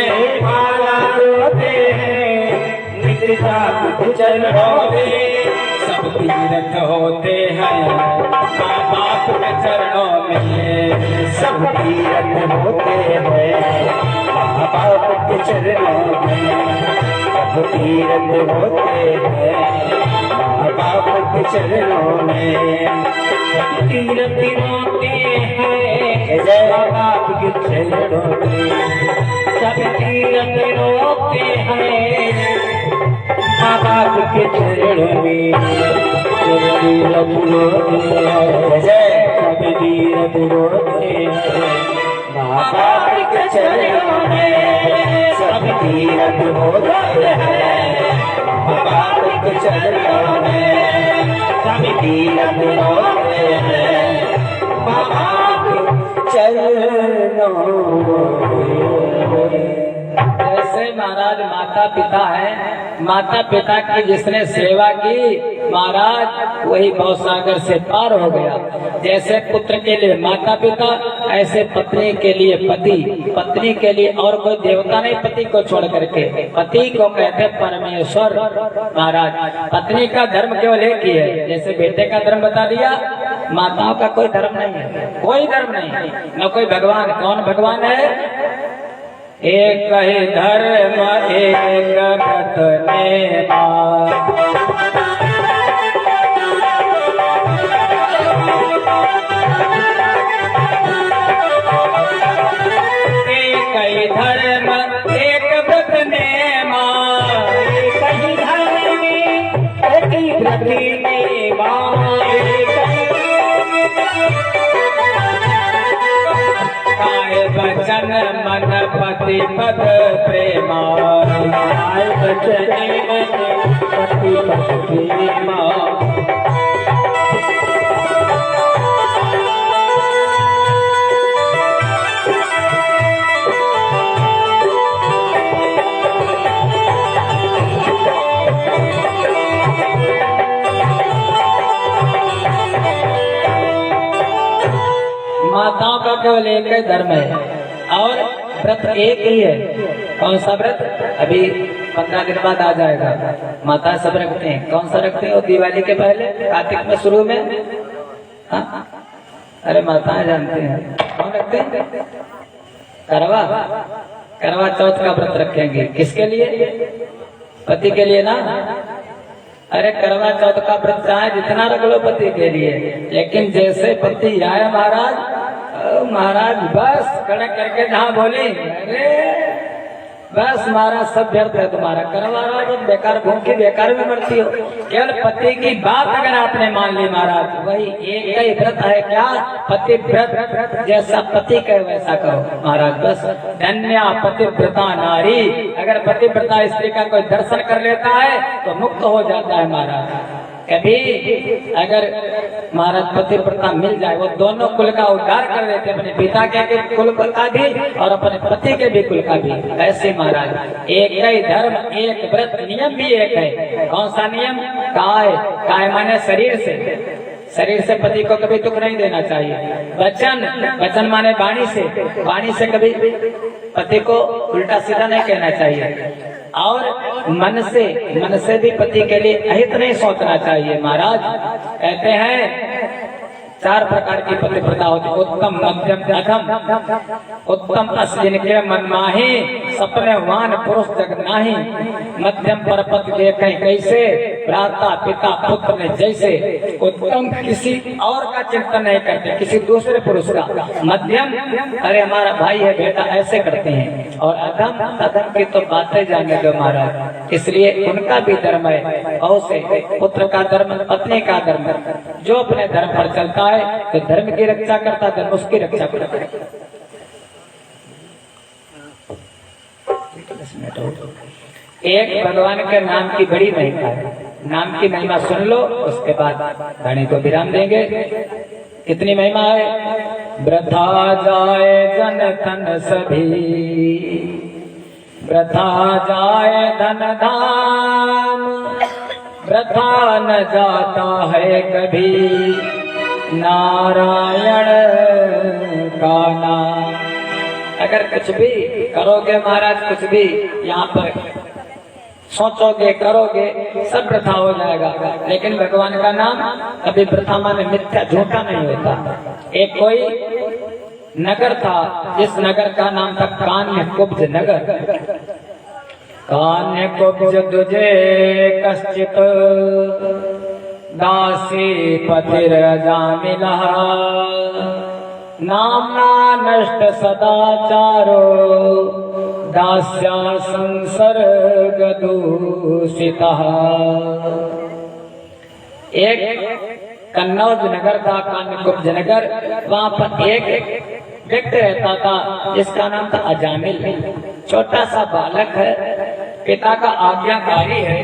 ये माला रोते हैं नित जाप के चरणों में। सब तीर्थ होते हैं माँ बाप के चरणों में। सब तीर्थ होते हैं माँ बाप के चरणों में। सब तीर्थ होते हैं माँ बाप के चरणों में। तीर्थ होते हैं माँ बाप के चरणों में। सब तीर्थ होते हैं माँ बाप के चरणों में। सब तीर्थ होते हैं माँ बाप के चरणों में। सब तीर्थ होते हैं माँ बाप के चरणों में। सब तीर्थ होते हैं माँ बाप के चरणों में। जैसे महाराज माता पिता है, माता पिता की जिसने सेवा की महाराज वही भवसागर से पार हो गया। जैसे पुत्र के लिए माता पिता, ऐसे पत्नी के लिए पति, पत्नी के लिए और कोई देवता नहीं पति को छोड़ करके। पति को कहते परमेश्वर महाराज। पत्नी का धर्म केवल एक ही है, जैसे बेटे का धर्म बता दिया, माताओं का कोई धर्म नहीं है, कोई धर्म नहीं, न कोई भगवान। कौन भगवान है? एक ही धर्म एक व्रत नेमा। एक ही धर्म एक व्रत नेमा। एक ही धर्म एक ही व्रत नेमा। काय वचन मन पति पद प्रेमा। काय वचन मन पति पद प्रेमा। माताओं का केवल एक ही धर्म है और व्रत एक ही है। कौन सा व्रत? अभी 15 दिन बाद आ जाएगा। माता सब रखते हैं। कौन सा रखते हैं? दिवाली के पहले, कार्तिक में शुरू में। हाँ? अरे माताएं जानते हैं कौन रखते हैं? करवा, करवा चौथ का व्रत रखेंगे। किसके लिए? पति के लिए ना। अरे करवा चौथ का व्रत चाहे जितना रख लो पति के लिए, लेकिन जैसे पति आए महाराज बस कड़क करके जहाँ बोली, अरे बस महाराज सब व्यर्थ है तुम्हारा। करवा रहा हो तो बेकार भूखी बेकार में मरती हो। केवल पति की बात अगर आपने मान ली महाराज, वही एक ही व्रत है। क्या? पति व्रत। जैसा पति कहे वैसा करो महाराज। बस धन्या पतिव्रता नारी। अगर पतिव्रता स्त्री का कोई दर्शन कर लेता है तो मुक्त हो जाता है महाराज। कभी अगर महाराज पतिव्रता मिल जाए, वो दोनों कुल का उद्धार कर देते, अपने पिता के कुल का भी और अपने पति के भी कुल का भी। ऐसे महाराज एक ही धर्म एक व्रत, नियम भी एक है। कौन सा नियम? काय, काय माने शरीर से। शरीर से पति को कभी दुख नहीं देना चाहिए। वचन, वचन माने वाणी से, वाणी से कभी पति को उल्टा सीधा नहीं कहना चाहिए। और मन से भी पति के लिए अहित नहीं सोचना चाहिए। महाराज कहते हैं 4 प्रकार की पतिव्रता होती, उत्तम, मध्यम, अधम। उत्तम अस जिनके मन माही, सपने वान पुरुष जग नाही। मध्यम पर पति देखें कैसे, भ्राता पिता पुत्र ने जैसे। उत्तम किसी और का चिंतन नहीं करते, किसी दूसरे पुरुष का। मध्यम, अरे हमारा भाई है बेटा, ऐसे करते हैं। और अधम, अधम की तो बातें जाने दो महाराज, इसलिए उनका भी धर्म है। और से पुत्र का धर्म, पत्नी का धर्म, जो अपने धर्म पर चलता है तो धर्म की रक्षा करता, धर्म उसकी रक्षा करता है। एक भगवान के नाम की बड़ी महिमा है, नाम की महिमा सुन लो, उसके बाद वाणी को विराम देंगे। कितनी महिमा है। वृथा जाए जन धन सभी, वृथा जाए धन धाम, वृथा न जाता है कभी नारायण का नाम। अगर कुछ भी करोगे महाराज, कुछ भी यहाँ पर सोचोगे करोगे, सब वृथा हो जाएगा। लेकिन भगवान का नाम कभी वृथा माने मिथ्या, झूठा नहीं होता। एक कोई नगर था, जिस नगर का नाम था कान्य कुब्ज नगर। कान्य कुब्ज दुजे कश्चित दासी पतिरजामिला, नामना नष्ट सदाचारो दास्या संसर्ग दूषितः। एक कन्नौज नगर था, कान्यकुब्ज नगर। वहाँ पर एक व्यक्ति रहता था जिसका नाम था अजामिल। छोटा सा बालक है, पिता का आज्ञाकारी है,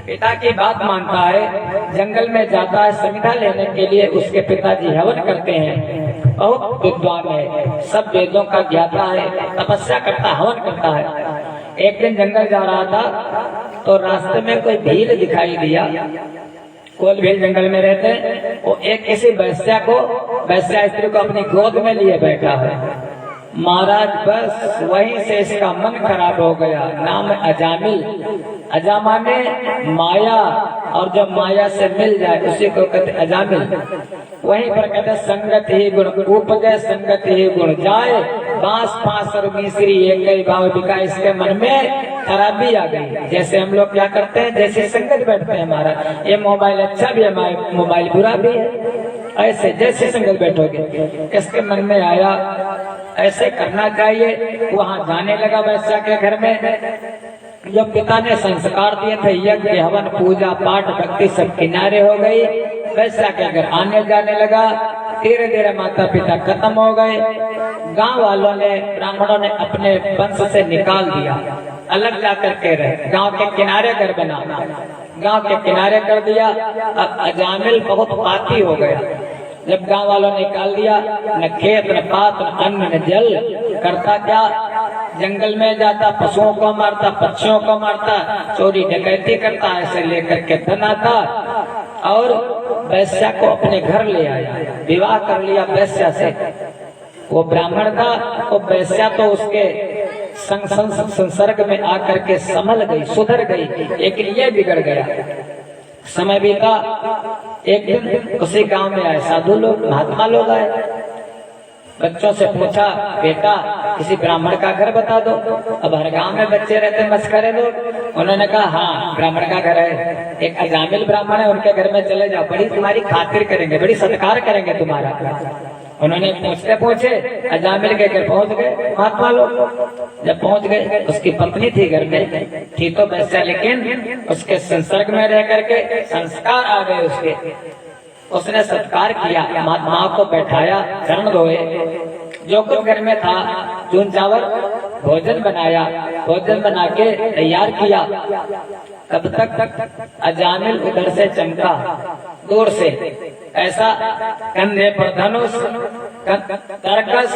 पिता की बात मानता है, जंगल में जाता है संविधा लेने के लिए। उसके पिताजी हवन करते हैं, बहुत विद्वान है, सब वेदों का ज्ञाता है, तपस्या करता, हवन करता है। एक दिन जंगल जा रहा था तो रास्ते में कोई भील दिखाई दिया। कोल भील जंगल में रहते हैं। वो एक किसी वैश्या स्त्री को अपनी गोद में लिए बैठा है। महाराज बस वहीं से इसका मन खराब हो गया। नाम अजामिल, अजामा ने माया, और जब माया से मिल जाए उसी को कहते अजामिल। वहीं पर कहते संगत ही गुण उपजय, संगत ही गुण जाए, बांस फांस और मिश्री एक गई भाव बिका। इसके मन में खराबी आ गई। जैसे हम लोग क्या करते हैं, जैसे संगत बैठते हैं महाराज, ये मोबाइल अच्छा भी है, मोबाइल बुरा भी है। ऐसे जैसे संगत बैठोगे, इसके मन में आया ऐसे करना चाहिए। वहाँ जाने लगा वैश्या के घर में। जब पिता ने संस्कार दिए थे, यज्ञ हवन पूजा पाठ भक्ति सब किनारे हो गई, वैश्या के घर आने जाने लगा। धीरे धीरे माता पिता खत्म हो गए। गांव वालों ने, ब्राह्मणों ने अपने वंश से निकाल दिया, अलग जाकर के रहे। गांव के किनारे घर बना, गांव के किनारे कर दिया। अब अजामिल बहुत पापी हो गया। जब गांव वालों ने निकाल दिया, न खेत न पात न अन्न न जल, करता क्या, जंगल में जाता, पशुओं को मारता, पक्षियों को मारता, चोरी डकैती करता, ऐसे लेकर के धन आता। और वैश्या को अपने घर ले आया, विवाह कर लिया वैश्या से। वो ब्राह्मण था, वो वैश्या तो उसके संसर्ग में आकर के संभल गई, सुधर गई, लेकिन ये बिगड़ गया। समय बीता, एक दिन उसी गांव में आए साधु लोग, महात्मा लोग आए। बच्चों से पूछा, बेटा किसी ब्राह्मण का घर बता दो। अब हर गांव में बच्चे रहते, मस्करे लोग। उन्होंने कहा हाँ ब्राह्मण का घर है, एक अजामिल ब्राह्मण है, उनके घर में चले जाओ, बड़ी तुम्हारी खातिर करेंगे, बड़ी सत्कार करेंगे तुम्हारा। उन्होंने पूछते पूछे अजामिल के घर पहुंच गए महात्मा लोग। जब पहुंच गए, उसकी पत्नी थी घर में, थी तो वैसे, लेकिन उसके संसर्ग में रह करके संस्कार आ गए उसके। उसने सत्कार किया, महात्माओं को बैठाया, चरण धोए, जो कुछ घर में था चून चावल, भोजन बनाया, भोजन बना के तैयार किया। तब तक अजामिल उधर से चमका, दूर से, ऐसा कंधे पर धनुष, तरकस,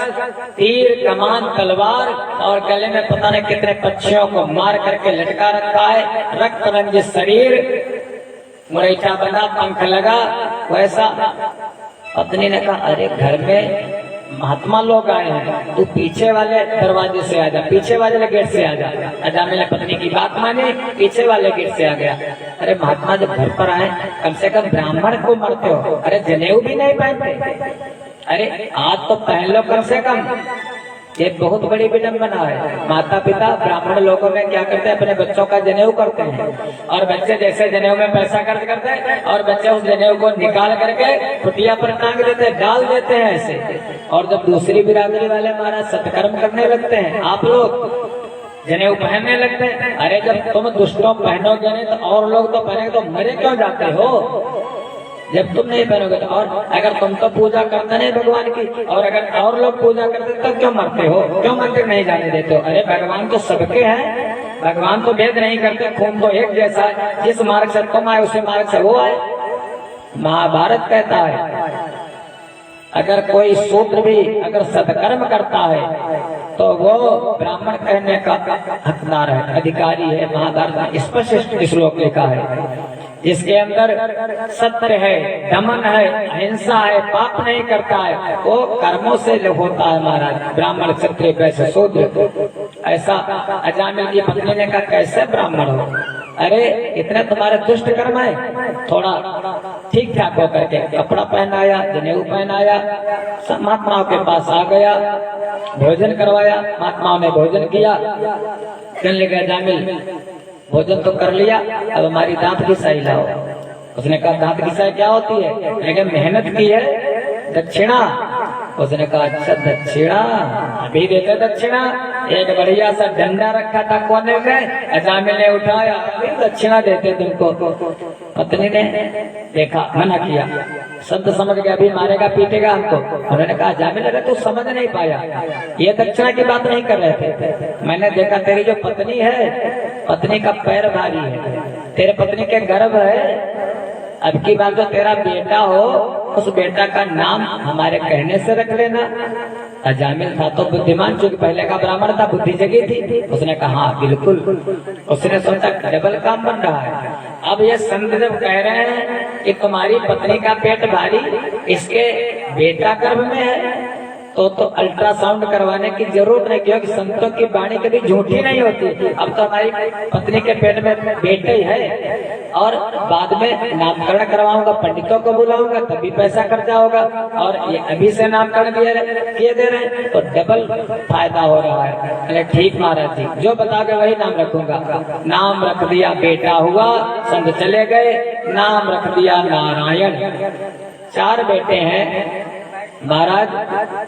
तीर, कमान, तलवार, और गले में पता नहीं कितने पक्षियों को मार करके लटका रखा है। रक्त रंजित शरीर, मुरैठा बना, पंख लगा, वैसा। पत्नी ने कहा अरे घर में महात्मा लोग आए हैं, तू पीछे वाले दरवाजे से आ जा, पीछे वाले गेट से आ जा। अजामिल ने पत्नी की बात मानी, पीछे वाले गेट से आ गया। अरे महात्मा जब घर पर आए, कम से कम ब्राह्मण को मरते हो, अरे जनेऊ भी नहीं पहनते। अरे आज तो पहन लो कम से कम। ये बहुत बड़ी विडंबना है। माता पिता ब्राह्मण लोगों में क्या करते हैं, अपने बच्चों का जनेऊ करते हैं, और बच्चे जैसे जनेऊ में पैसा खर्च करते हैं, और बच्चे उस जनेऊ को निकाल करके कुटिया पर टांग देते हैं, डाल देते हैं ऐसे। और जब दूसरी बिरादरी वाले महाराज सत्कर्म करने लगते हैं, आप लोग जनेऊ पहनने लगते हैं। अरे जब तुम दुष्टों पहनोगे नहीं तो और लोग तो पहनेंगे, तो मरे क्यों जाते हो जब तुम नहीं पहनोगे तो? और अगर तुम तो पूजा करते नहीं भगवान की, और अगर और लोग पूजा करते तो क्यों मरते हो, क्यों मंदिर नहीं जाने देते हो? अरे भगवान तो सबके हैं, भगवान तो भेद नहीं करते, खून तो एक जैसा है। जिस मार्ग से तुम आए उसी मार्ग से वो आए। महाभारत कहता है अगर कोई शूद्र भी अगर सत्कर्म करता है तो वो ब्राह्मण कहने का हकदार है, अधिकारी है। महाभारत में स्पष्ट श्लोक लिखा है, जिसके अंदर सत्य है, दमन है, अहिंसा है, पाप नहीं करता है, वो कर्मों से होता है महाराज। ब्राह्मण क्षत्रिय कैसे शूद्र, ऐसा अजामिल की पत्नी ने कहा कैसे ब्राह्मण हो? अरे इतने तुम्हारे दुष्ट कर्म है, थोड़ा ठीक ठाक होकर के कपड़ा पहनाया, जनेऊ पहनाया, सब महात्माओं के पास आ गया, भोजन करवाया। महात्माओं ने भोजन किया। कहने लगे अजामिल भोजन तो कर लिया, अब हमारी दांत की साई लाओ। उसने कहा दांत की साई क्या होती है? लेकिन मेहनत की है, दक्षिणा। उसने कहा अच्छा दक्षिणा, अभी देते दक्षिणा। एक बढ़िया सा डंडा रखा था कोने में, अजामिल ने उठाया, अभी दक्षिणा देते तुमको। पत्नी ने देखा, मना किया, संत समझ गया अभी मारेगा पीटेगा हमको। उन्होंने कहा अजामिल अगर तू समझ नहीं पाया, ये दक्षिणा की बात नहीं कर रहे थे। मैंने देखा तेरी जो पत्नी है, पत्नी का पैर भारी है, तेरे पत्नी के गर्भ है। अब की बात जो तेरा बेटा हो, उस बेटा का नाम हमारे कहने से रख लेना। अजामिल था तो बुद्धिमान, चूंकि पहले का ब्राह्मण था, बुद्धि जगी थी। उसने कहा हाँ बिल्कुल। उसने सोचा डबल काम बन रहा है। अब ये संत जब कह रहे हैं कि तुम्हारी पत्नी का पेट भारी, इसके बेटा गर्भ में है, तो अल्ट्रासाउंड करवाने की जरूरत नहीं, क्योंकि संतों की वाणी कभी झूठी नहीं होती। अब तो हमारी पत्नी के पेट में बेटे ही है, और बाद में नामकरण करवाऊंगा, पंडितों को बुलाऊंगा, तभी पैसा खर्चा होगा, और ये अभी से नामकरण किए दे रहे हैं, तो डबल फायदा हो रहा है। अरे ठीक महाराज जी, जो बताओगे वही नाम रखूंगा। नाम रख दिया, बेटा हुआ, संत चले गए, नाम रख दिया नारायण। 4 बेटे हैं महाराज।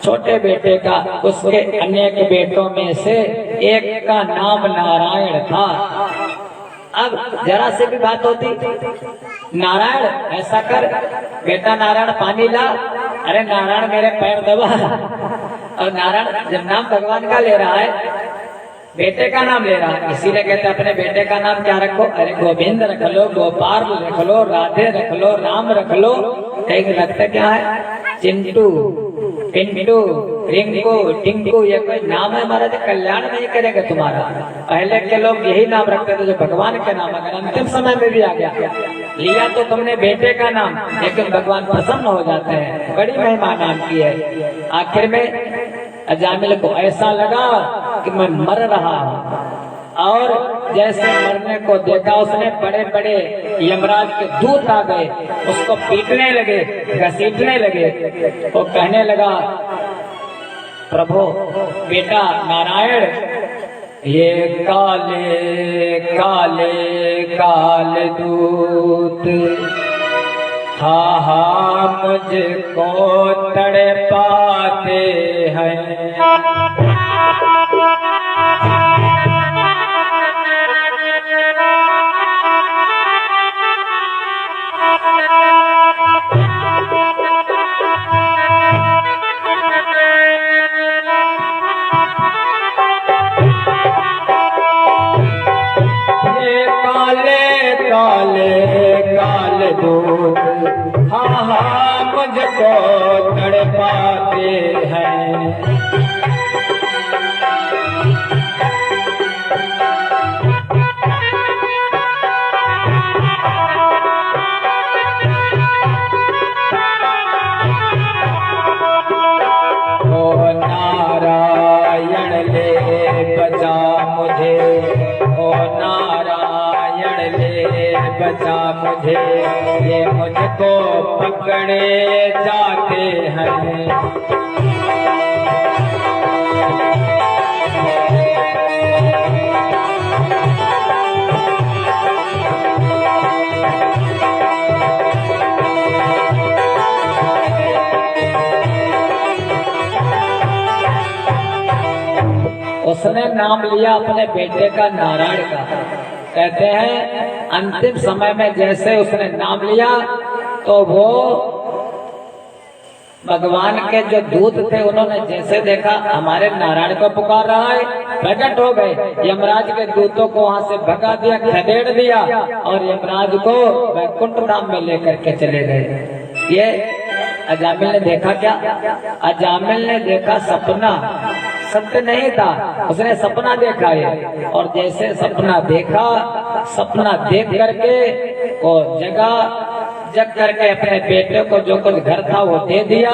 छोटे बेटे का उसके अनेक बेटों में से एक का नाम नारायण था। अब जरा से भी बात होती, नारायण ऐसा कर, बेटा नारायण पानी ला, अरे नारायण मेरे पैर दबा। और नारायण जब नाम भगवान का ले रहा है, बेटे का नाम ले रहा है, इसीलिए कहते हैं अपने बेटे का नाम क्या रखो? अरे गोविंद रख लो, गोपाल रख लो, राधे रख लो, राम रख लो। एक रखते क्या है? चिंटू, पिंटू, रिंकू, टिंकू, ये कोई नाम है हमारा जो कल्याण नहीं करेगा तुम्हारा। पहले के लोग यही नाम रखते थे जो भगवान के नाम, अगर अंतिम समय में भी आ गया, लिया तो तुमने बेटे का नाम, लेकिन भगवान प्रसन्न हो जाते हैं। बड़ी महिमा नाम की है। आखिर में अजामिल को ऐसा लगा कि मैं मर रहा हूँ, और जैसे मरने को देखा, उसने बड़े बड़े यमराज के दूत आ गए, उसको पीटने लगे, घसीटने लगे। वो कहने लगा प्रभु बेटा नारायण, ये काले काले काल दूत हा हा मुझको तड़पाते हैं। हाँ हाँ मुझको तड़पाते हैं। बचा मुझे, ये मुझको पकड़े जाते हैं। उसने नाम लिया अपने बेटे का, नारायण का। कहते हैं अंतिम समय में जैसे उसने नाम लिया तो वो भगवान के जो दूत थे उन्होंने जैसे देखा हमारे नारायण को पुकार रहा है, प्रकट हो गए। यमराज के दूतों को वहां से भगा दिया, खदेड़ दिया और यमराज को वैकुंठ धाम में लेकर के चले गए। ये अजामिल ने देखा क्या? अजामिल ने देखा सपना, सत्य नहीं था, उसने सपना देखा है। और जैसे सपना देखा, सपना देख करके वो जग करके अपने बेटे को जो कुछ घर था वो दे दिया।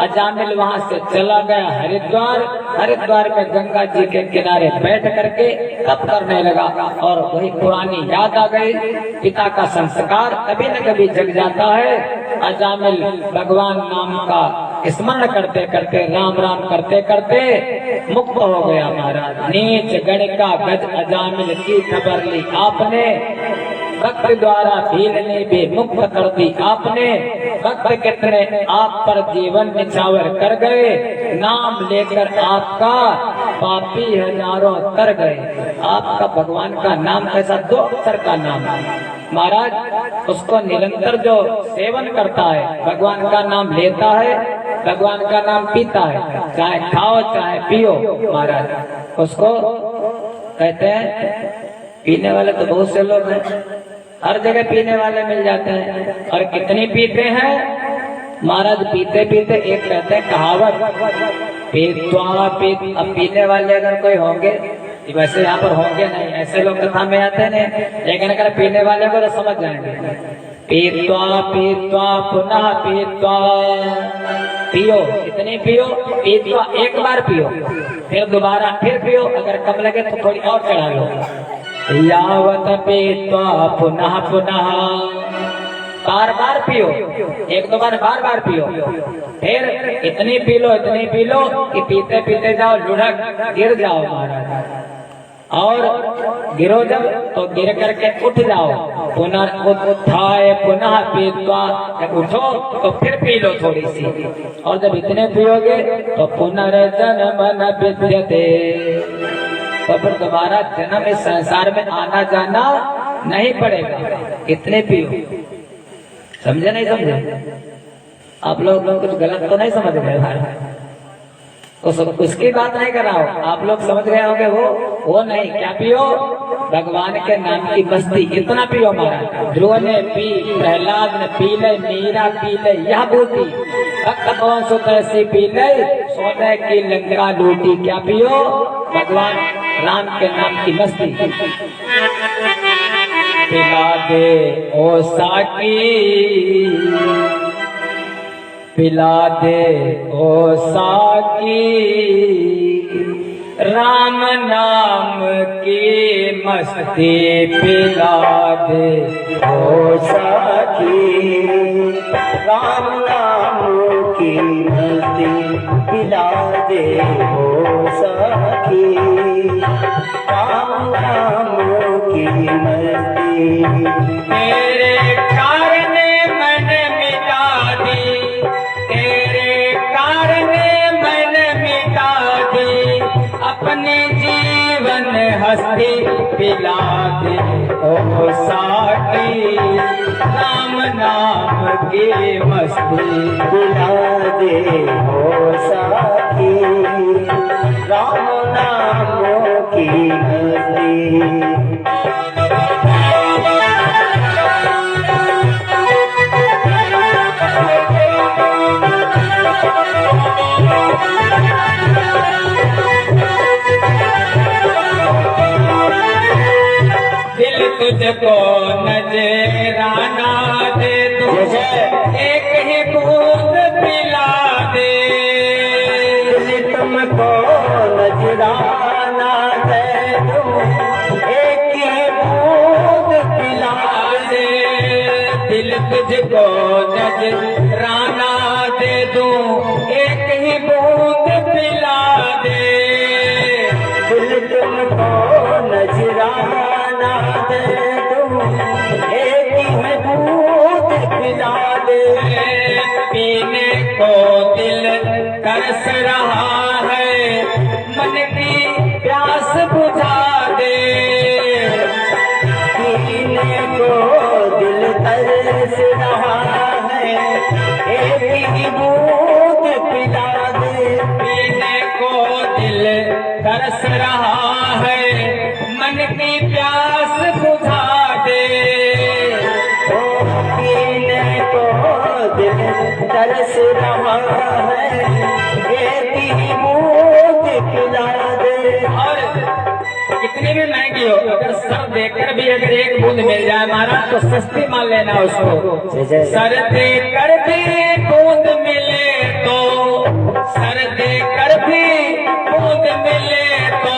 अजामिल वहां से चला गया हरिद्वार। हरिद्वार में गंगा जी के किनारे बैठ करके तप करने लगा और वही पुरानी याद आ गई। पिता का संस्कार कभी न कभी जग जाता है। अजामिल भगवान नाम का स्मरण करते करते, राम राम करते करते मुक्त हो गया महाराज। नीच गण का गज अजामिल की खबर ली आपने, भक्त द्वारा भीलने भी मुक्त कर दी आपने। भक्त कितने आप पर जीवन निछावर कर गए, नाम लेकर आपका पापी हजारों तर गए। आपका भगवान का नाम कैसा 2 अक्षर का नाम महाराज, उसको निरंतर जो सेवन करता है, भगवान का नाम लेता है, भगवान का नाम पीता है, चाहे खाओ चाहे पियो महाराज, उसको कहते हैं। पीने वाले तो बहुत से लोग हैं, हर जगह पीने वाले मिल जाते हैं। और कितनी पीते हैं महाराज? पीते पीते एक कहते हैं कहावत, पीत्वा पीत। अब पीने वाले अगर कोई होंगे, वैसे यहाँ पर होंगे नहीं, ऐसे लोग कथा में आते नहीं, लेकिन अगर पीने वाले को तो समझ जाएंगे। पीत्वा पीत्वा पुनः पीत्वा, पियो, कितनी पियो? पीत्वा, एक बार पियो, फिर दोबारा फिर पियो, अगर कम लगे तो थोड़ी और चढ़ा लो। यावत पीत्वा पुनः पुनः, बार बार पियो, 1-2 बार बार बार पियो, फिर इतनी पी लो कि पीते पीते जाओ लुढ़क गिर जाओ महाराज। और गिरो जब तो गिर करके उठ जाओ, पुनर्उत्थाय पुनः पीत्वा, जब उठो तो फिर पी लो थोड़ी सी। और जब इतने पियोगे तो पुनर्जन्म न विद्यते, तो फिर दोबारा जन्म इस संसार में आना जाना नहीं पड़ेगा। इतने पियो। समझे नहीं समझे? आप लोग कुछ गलत तो नहीं समझ गए भाई? उसकी बात नहीं कर रहा हूँ, आप लोग समझ गए होंगे। वो नहीं, क्या पियो? भगवान के नाम की मस्ती, इतना पियो महाराज। ध्रुव ने पी, प्रहलाद ने पी ले, मीरा पी ले, यह बूटी भक्त कौन सो कैसी पी ले, सोने की लंका लूटी। क्या पियो? भगवान राम के नाम की मस्ती। पिला दे ओ साकी, पिला दे ओ साकी, राम नाम की मस्ती पिला दे ओ साकी, राम नाम की मस्ती पिला दे ओ साकी, राम नाम की मस्ती। तेरे कारण मैंने मिटा दी, तेरे कारण मैंने मिटा दी, अपने जीवन हस्ती पिला दे ओ साकी, राम नाम की मस्ती पिला दे ओ साकी, राम नाम की मस्ती। दिल तुझको नजराना दे दूं, एक ही बूंद पिला दे। दिल तुमको नजराना दे दूं, एक ही बूंद पिला दे तुझको नजराना दे दूं, एक ही बूंद पिला दे। दिल तुमको नजराना दे दूं, एक ही बूंद पिला दे। पीने को दिल तरस रहा है, मन की प्यास बुझा दे। पीने को दिल तरस रहा है, एक ही बूंद पिला दे। पीने को दिल तरस रहा है, मन की प्यास बुझा दे। ओ पीने को दिल तरस रहा है, एक ही बूंद पिला दे। और कितनी भी महंगी हो, अगर सर देकर भी अगर एक बूंद मिल जाए महाराज तो सस्ती मान लेना उसको। सर देकर भी बूंद मिले तो, सर देकर भी बूंद मिले तो,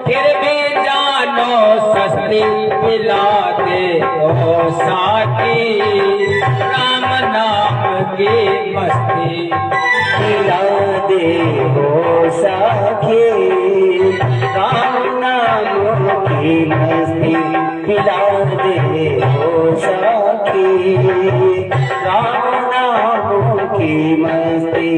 फिर भी जानो सस्ती पिला दे। ओ साथी राम नाम की मस्ती पिला दे हो साखी, राम नाम की मस्ती पिला दे हो साखी, राम नाम की मस्ती।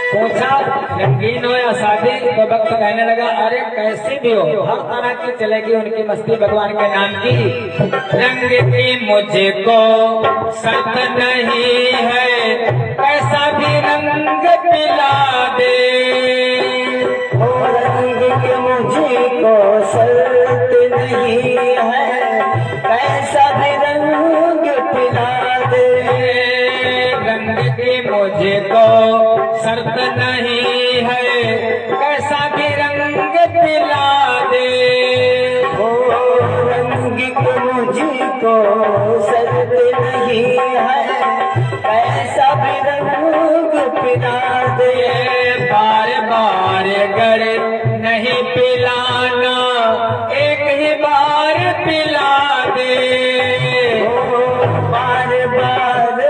पूछा रंगीन हो या शादी, तो भक्त कहने लगा अरे कैसी भी हो हर तरह की चलेगी उनकी मस्ती भगवान के नाम की। रंग की मुझको शर्त नहीं है, कैसा भी रंग पिला दे। ओ रंग के मुझको शर्त नहीं है, कैसा भी रंग पिला दे। रंग की मुझको शर्त नहीं है, कैसा भी रंग पिला दे। ओ रंग के मुझको शर्त नहीं है, कैसा भी रंग पिला दे। बार बार गर नहीं पिलाना, एक ही बार पिला दे। बार बार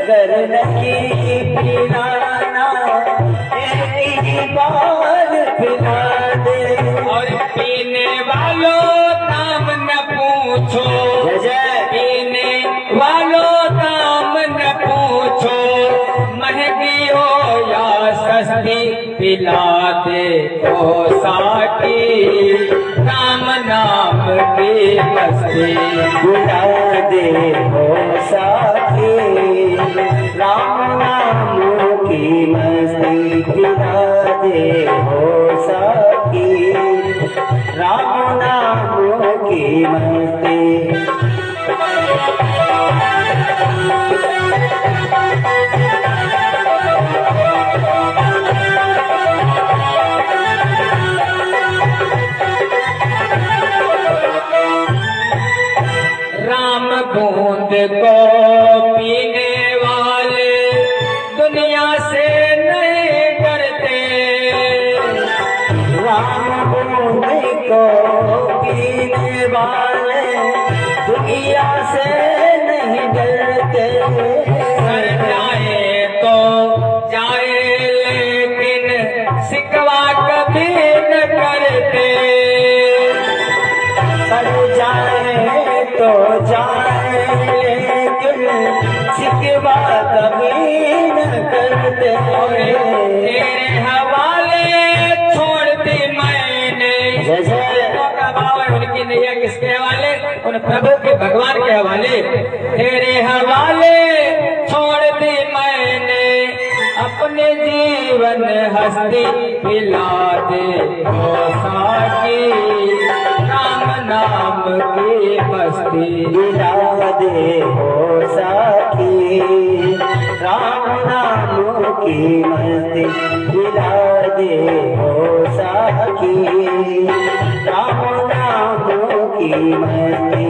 गर नहीं पिलाना, एक ही बार पिला दे। और पीने वालों दाम न पूछो, पीने वालों दाम न पूछो, महंगी हो या सस्ती पिला दे। ओ साथी राम नाम की मस्ती पिला दे हो साथी, राम नाम की मस्ती पिला दे हो साथी, राम नाम की मस्ती। राम बूंद को पीने वाले दुनिया से नहीं डरते। राम बूंद को पीने वाले दुनिया से नहीं डरते। सर जाए तो जाए लेकिन शिकवा कभी न करते। सर जाए तो जाए लेकिन शिकवा कभी न करते। तेरे हवाले छोड़ दी मैंने। उनकी नैया किसके हवाले? उन प्रभु के भगवान के हवाले। तेरे हवाले छोड़ दी मैंने, अपने जीवन हस्ती पिला दे। ओ साथी राम नाम की मस्ती पिला दे हो साथी, राम नाम की मस्ती पिला दे हो साथी, राम नाम की मस्ती।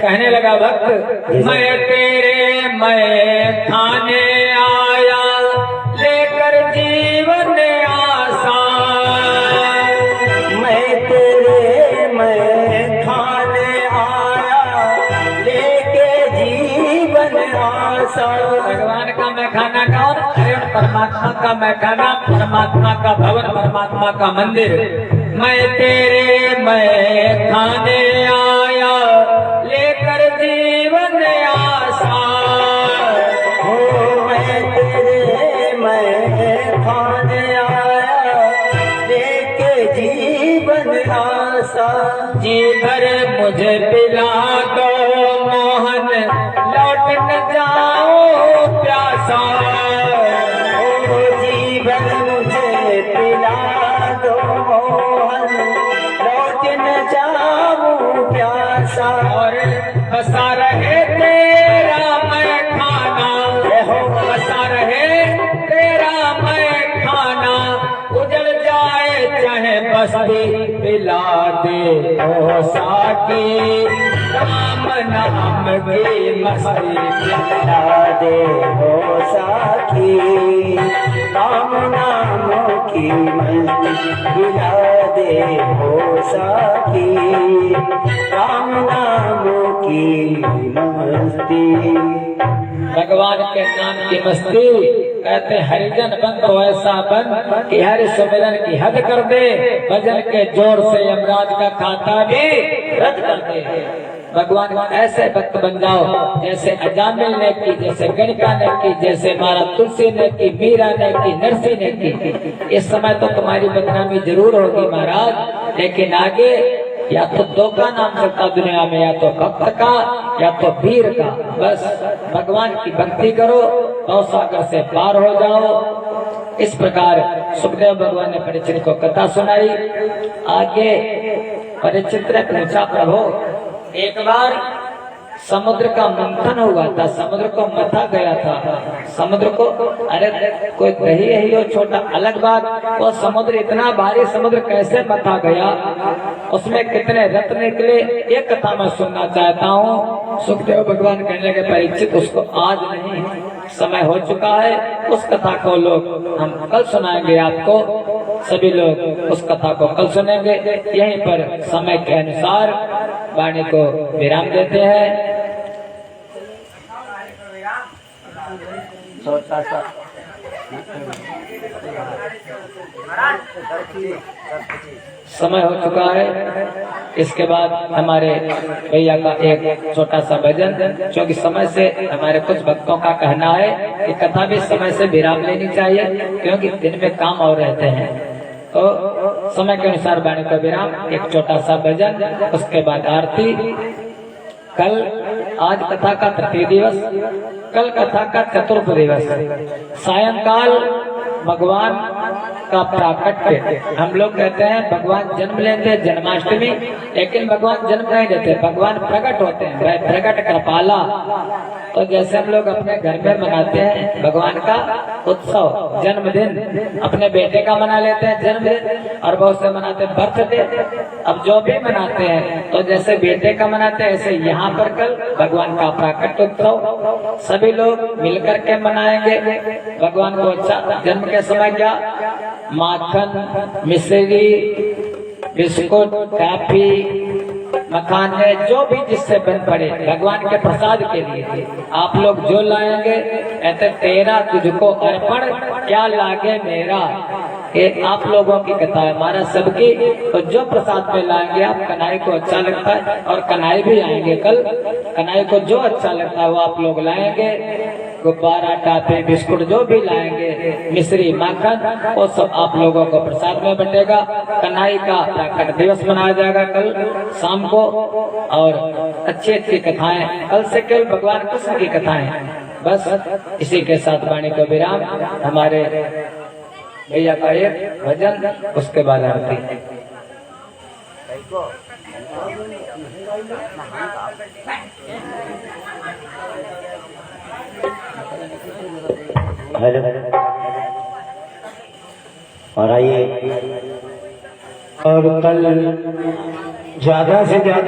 कहने लगा भक्त, मैं तेरे मैं खाने आया लेकर जीवन आशा। मैं तेरे मैं खाने आया लेके जीवन आशा। भगवान का मैं खाना कौन? अरे परमात्मा का मैं खाना, परमात्मा का भवन, परमात्मा का मंदिर। मैं तेरे मैं खाने आया लेकर जीवन आशा। हो मैं तेरे मैं खाने आया लेके जीवन आशा। जी भर मुझे पिला दो मोहन, लौट न जाओ प्यासा। ओ जीवन मुझे पिला दो मोहन, लौट न जाऊं प्यासा। और बसा रहे तेरा मैं खाना, बसा रहे तेरा मैं खाना। उजड़ जाए चाहे बस्ती, पिला दे ओ साकी। राम नाम की मस्ती पिला दे हो साखी। राम नाम की मस्ती पिला दे हो साखी। राम नाम की मस्ती। भगवान के नाम की मस्ती। कहते हरिजन बन तो ऐसा बन कि हर सुमिरन की हद कर दे। भजन के जोर से यमराज का खाता भी रद्द कर दे। भगवान ऐसे भक्त बन जाओ जैसे अजामिल ने की, जैसे गणिका ने की, जैसे महाराज तुलसी ने की, मीरा ने की, नरसी ने की। इस समय तो तुम्हारी बदनामी जरूर होगी महाराज, लेकिन आगे या तो दो का नाम चलता दुनिया में, या तो भक्त का या तो वीर का। बस भगवान की भक्ति करो, भव सागर से पार हो जाओ। इस प्रकार सुखदेव भगवान ने परीक्षित को कथा सुनाई। आगे परीक्षित ने पूछा, प्रभु एक बार समुद्र का मंथन हुआ था, समुद्र को मथा गया था। समुद्र को, अरे कोई दही है हो छोटा अलग बात, वो समुद्र इतना भारी समुद्र कैसे मथा गया, उसमें कितने रत्न निकले, ये कथा मैं सुनना चाहता हूँ। सुखदेव भगवान कहने के परीक्षित उसको आज नहीं, समय हो चुका है। उस कथा को लोग हम कल सुनाएंगे आपको। सभी लोग उस कथा को कल सुनेंगे। यहीं पर समय के अनुसार वाणी को विराम देते हैं। छोटा सा समय हो चुका है। इसके बाद हमारे भैया का एक छोटा सा भजन, क्योंकि समय से हमारे कुछ भक्तों का कहना है कि कथा भी समय से विराम लेनी चाहिए, क्योंकि दिन में काम और रहते हैं। तो समय के अनुसार वाणी का विराम, एक छोटा सा भजन, उसके बाद आरती। कल आज कथा का तृतीय दिवस, कल कथा का चतुर्थ दिवस। सायंकाल भगवान का प्राकट्य। हम लोग कहते हैं भगवान जन्म लेते हैं जन्माष्टमी, लेकिन भगवान जन्म नहीं लेते, भगवान प्रकट होते हैं। वह प्रकट कृपाला। तो जैसे हम लोग अपने घर में मनाते हैं भगवान का उत्सव, जन्मदिन, अपने बेटे का मना लेते हैं जन्मदिन, और बहुत से मनाते हैं बर्थडे। अब जो भी मनाते हैं तो जैसे बेटे का मनाते हैं, ऐसे यहाँ पर कल भगवान का प्राकट्य उत्सव सभी लोग मिलकर के मनाएंगे। भगवान को अच्छा जन्म के समय क्या माखन, मिश्री, बिस्कुट, काफी, मखाने, जो भी जिससे बन पड़े भगवान के प्रसाद के लिए आप लोग जो लाएंगे, कहते तेरा तुझको अर्पण क्या लागे मेरा। ये आप लोगों की कथा है, हमारा सबकी। तो जो प्रसाद में लाएंगे आप, कन्हई को अच्छा लगता है, और कन्हई भी आएंगे कल। कन्हई को जो अच्छा लगता है वो आप लोग लाएंगे। गुब्बारा, टाफी, बिस्कुट जो भी लाएंगे, मिश्री, माखन, वो सब आप लोगों को प्रसाद में बटेगा। कन्हई का प्राकट दिवस मनाया जाएगा कल शाम को, और अच्छी अच्छी कथाएं कल से केवल भगवान कृष्ण की कथाएं। बस इसी के साथ वाणी को विराम। हमारे भैया का एक भजन, उसके बाद आरती। हेलो, और आइए, और कल ज्यादा से ज्यादा